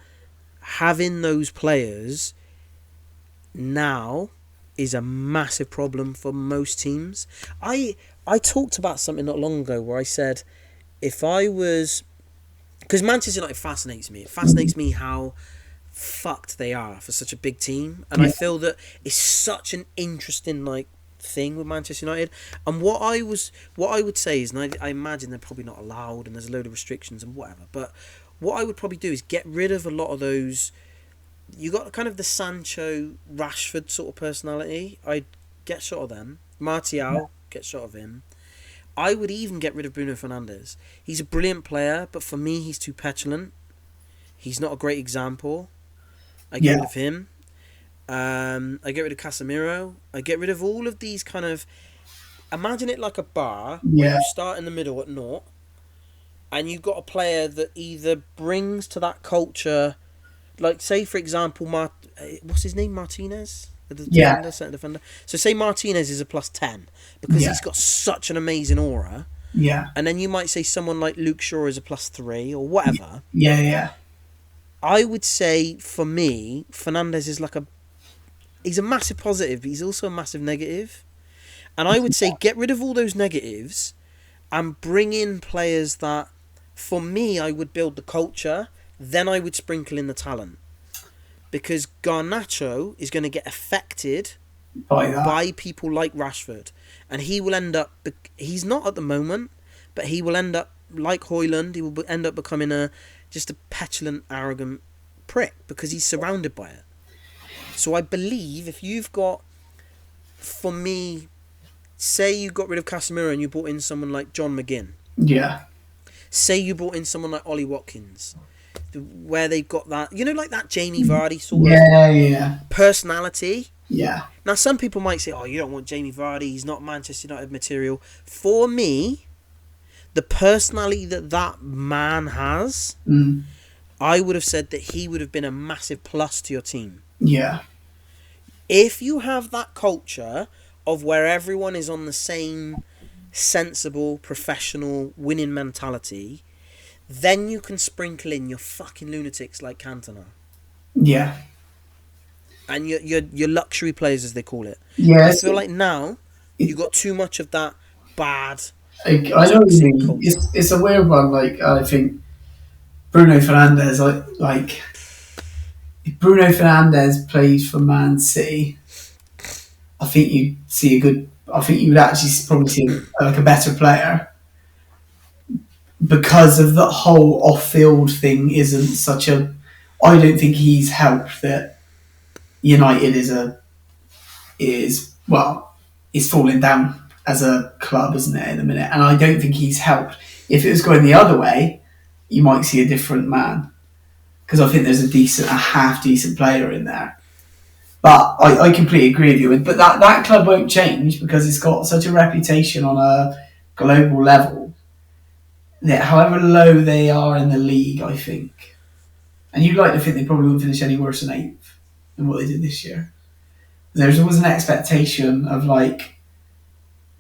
having those players now is a massive problem for most teams. I talked about something not long ago where I said if I was, because Manchester United fascinates me. It fascinates me how fucked they are for such a big team, and I Yeah, feel that it's such an interesting like thing with Manchester United. And what I would say is, and I imagine they're probably not allowed, and there's a load of restrictions and whatever. But what I would probably do is get rid of a lot of those. You got kind of the Sancho, Rashford sort of personality. I'd get shot of them. Martial, get shot of him. I would even get rid of Bruno Fernandes. He's a brilliant player, but for me, he's too petulant. He's not a great example. I get yeah, rid of him. I get rid of Casemiro. I get rid of all of these kind of. Imagine it like a bar where yeah, you start in the middle at naught, and you've got a player that either brings to that culture, like say for example, what's his name, Martinez, the yeah, defender, centre defender. So say Martinez is a +10 because yeah, he's got such an amazing aura, yeah, and then you might say someone like Luke Shaw is a +3 or whatever. yeah, yeah, I would say for me, Fernandez is like he's a massive positive, but he's also a massive negative. And I would say get rid of all those negatives and bring in players that, for me, I would build the culture. Then I would sprinkle in the talent. Because Garnacho is going to get affected by that. by people like Rashford. And he will end up, he's not at the moment, but he will end up, like Hoyland, he will end up becoming just a petulant, arrogant prick because he's surrounded by it. So I believe if you've got, for me, say you got rid of Casemiro and you brought in someone like John McGinn. Yeah, Say you brought in someone like Ollie Watkins, where they've got that, like that Jamie Vardy sort of yeah, yeah, personality. yeah, Now, some people might say, oh, you don't want Jamie Vardy, he's not Manchester United material. For me, the personality that man has, mm, I would have said that he would have been a massive plus to your team. yeah, If you have that culture of where everyone is on the same sensible, professional, winning mentality, then you can sprinkle in your fucking lunatics like Cantona. yeah, And your luxury players, as they call it. yeah. I feel like now It, you got too much of that bad, I know what you toxic mean. culture. It's a weird one. Like I think Bruno Fernandes, like if Bruno Fernandes plays for Man City, I think you see a good. I think you would actually probably see like a better player because of the whole off-field thing. Isn't such a. I don't think he's helped that United is well is falling down. as a club, isn't it, in a minute? And I don't think he's helped. If it was going the other way, you might see a different man because I think there's a half decent player in there. But I completely agree with you. But that club won't change because it's got such a reputation on a global level that however low they are in the league, I think, and you'd like to think they probably wouldn't finish any worse than eighth than what they did this year. There's always an expectation of like,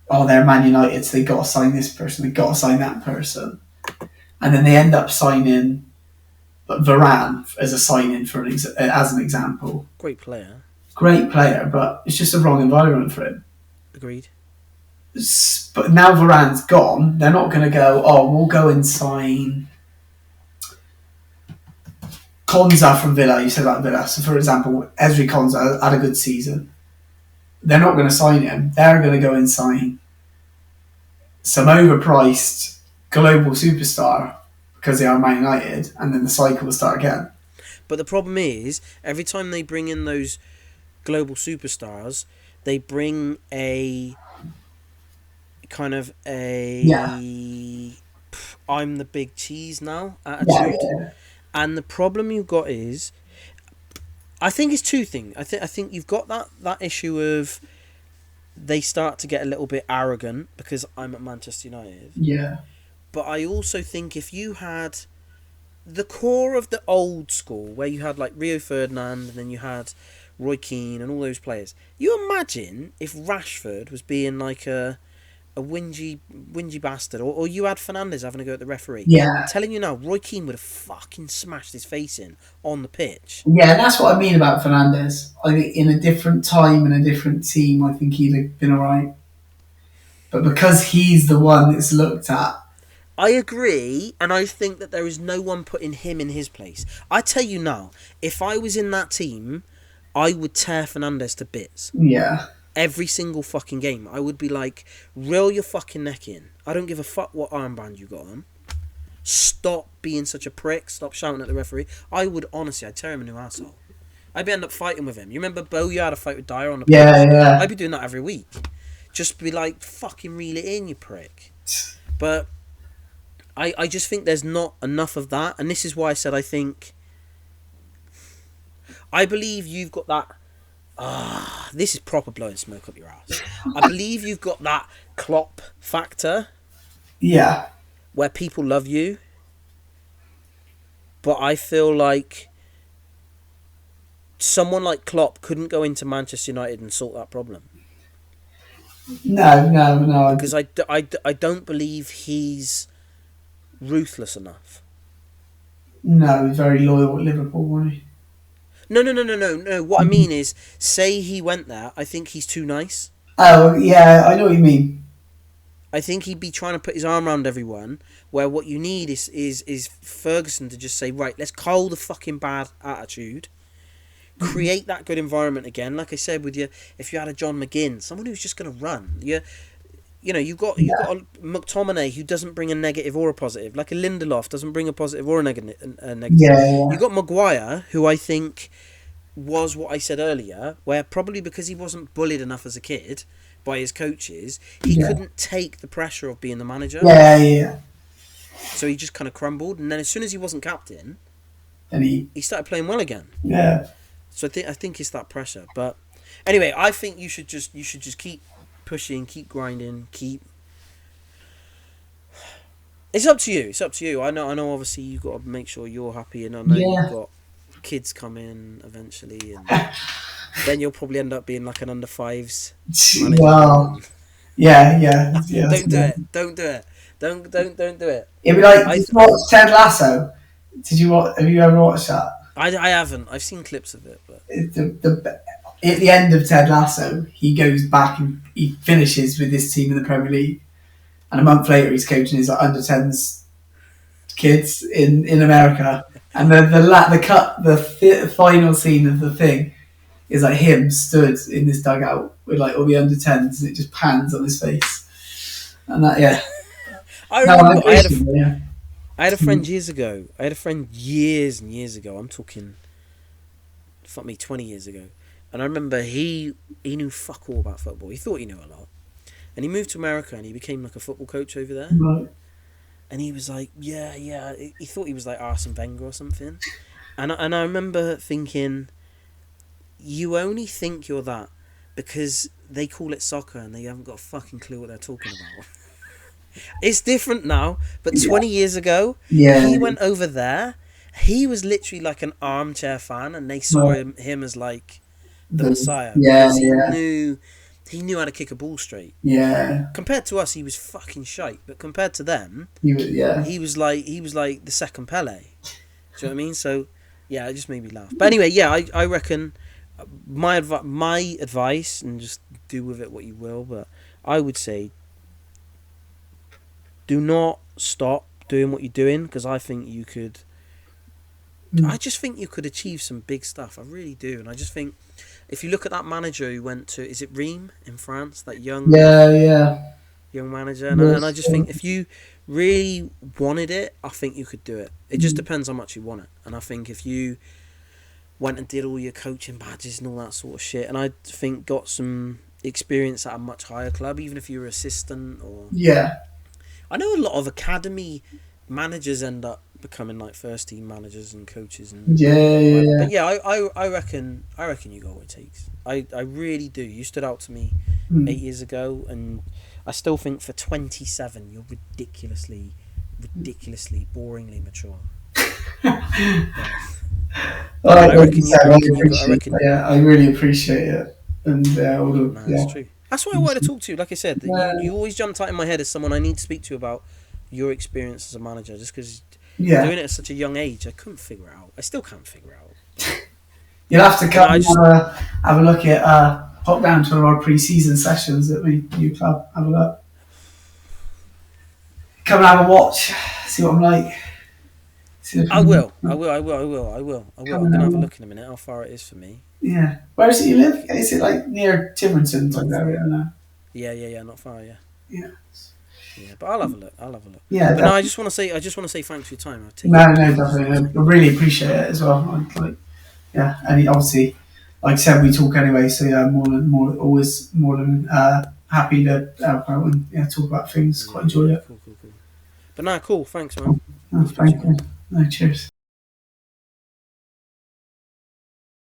oh, they're Man United, so they got to sign this person, they got to sign that person, and then they end up signing Varane as a signing as an example. Great player. Great player, but it's just a wrong environment for him. Agreed. But now Varane's gone, they're not going to go, oh, we'll go and sign Konza from Villa. You said about Villa. So, for example, Ezri Konza had a good season. They're not going to sign him. They're going to go and sign some overpriced global superstar because they are Man United, and then the cycle will start again. But the problem is, every time they bring in those global superstars, they bring a kind of I'm the big cheese now attitude. Yeah. And the problem you've got is, I think it's two things. I think you've got that issue of they start to get a little bit arrogant because I'm at Manchester United. Yeah. But I also think if you had the core of the old school, where you had like Rio Ferdinand and then you had Roy Keane and all those players, you imagine if Rashford was being like a whingy bastard, or you had Fernandes having a go at the referee. Yeah. I'm telling you now, Roy Keane would have fucking smashed his face in on the pitch. Yeah, and that's what I mean about Fernandes. I think in a different time and a different team, I think he'd have been alright. But because he's the one that's looked at, I agree, and I think that there is no one putting him in his place. I tell you now, if I was in that team, I would tear Fernandes to bits. yeah. Every single fucking game. I would be like, reel your fucking neck in. I don't give a fuck what armband you got on. Stop being such a prick. Stop shouting at the referee. I'd tear him a new asshole. I'd end up fighting with him. You remember Bo, you had a fight with Dyer on the pitch? Yeah. I'd be doing that every week. Just be like, fucking reel it in, you prick. But I just think there's not enough of that. And this is why I said I believe you've got that. This is proper blowing smoke up your ass. I believe you've got that Klopp factor. Yeah. Where people love you. But I feel like someone like Klopp couldn't go into Manchester United and sort that problem. No. Because I don't believe he's ruthless enough. No, he's very loyal at Liverpool, wasn't he? No. What I mean is, say he went there, I think he's too nice. Oh, yeah, I know what you mean. I think he'd be trying to put his arm around everyone, where what you need is Ferguson to just say, right, let's cull the fucking bad attitude, create that good environment again. Like I said with you, if you had a John McGinn, someone who's just going to run. You've got a McTominay who doesn't bring a negative or a positive, like a Lindelof doesn't bring a positive or a negative. Yeah. You've got Maguire, who I think was what I said earlier, where probably because he wasn't bullied enough as a kid by his coaches, he couldn't take the pressure of being the manager. Yeah. So he just kind of crumbled, and then as soon as he wasn't captain, And he started playing well again. Yeah. So I think it's that pressure. But anyway, I think you should just keep pushing, keep grinding, keep. It's up to you. I know. Obviously, you've got to make sure you're happy, and I know you've got kids coming eventually, and then you'll probably end up being like an under fives. Wow. Yeah. Don't do it. Don't do it. It'd be like, did you watch Ted Lasso? Have you ever watched that? I haven't. I've seen clips of it, but At the end of Ted Lasso, he goes back and he finishes with this team in the Premier League, and a month later he's coaching his under 10s kids in America, and the final scene of the thing is like him stood in this dugout with like all the under 10s, and it just pans on his face, and that I remember I had a friend years ago. I had a friend years and years ago. I'm talking, 20 years ago. And I remember he knew fuck all about football. He thought he knew a lot. and he moved to America and he became like a football coach over there. Right. And he was like, yeah. He thought he was like Arsene Wenger or something. And I remember thinking, you only think you're that because they call it soccer and they haven't got a fucking clue what they're talking about. It's different now, but Yeah. 20 years ago, Yeah. he went over there. He was literally like an armchair fan, and they saw Right. him as like the Messiah Yeah. because Yeah. he knew how to kick a ball straight. Yeah. Compared to us, he was fucking shite, but compared to them, Yeah. he was like the second Pele. Do you know what I mean? So yeah, it just made me laugh. But anyway, yeah, I reckon my advice, and just do with it what you will, but I would say do not stop doing what you're doing, because I think you could. I just think you could achieve some big stuff. I really do, and I just think if you look at that manager who went to, is it Reims in France, that young Yeah. young manager, and Yes. I just think if you really wanted it, I think you could do it. It just depends how much you want it, and I think if you went and did all your coaching badges and all that sort of shit, and I think got some experience at a much higher club, even if you were assistant or. Yeah. I know a lot of academy managers end up becoming like first team managers and coaches and Yeah. whatever. Yeah. But yeah, I reckon you got what it takes. I really do. You stood out to me 8 years ago, and I still think for 27 you're ridiculously boringly mature. All right, I like you reckon said, I you got. I appreciate. reckon. Yeah, I really appreciate it, and all the Nah, it's true. That's why I wanted to talk to you. Like I said, you always jumped out in my head as someone I need to speak to about your experience as a manager, just because yeah. doing it at such a young age, I couldn't figure it out. I still can't figure it out. You'll have to come I and just- have a look at pop down to one of our pre-season sessions at my new club. Have a look. Come and have a watch. See what I'm like. See if I I'm- will. I'm Come gonna have a on. look in a minute. How far it is for me? Yeah. Where is it you live? Is it like near Tiverton type area? No. Yeah, not far. Yeah. Yeah. Yeah, but I'll have a look. Yeah. But no, I just want to say thanks for your time. I've taken No, definitely. I really appreciate it as well. Yeah, and obviously, like I said, we talk anyway, so yeah, always more than happy to help out and talk about things. Quite enjoy it. Cool. But nah, cool. Thanks, man. No, thank you. No, cheers.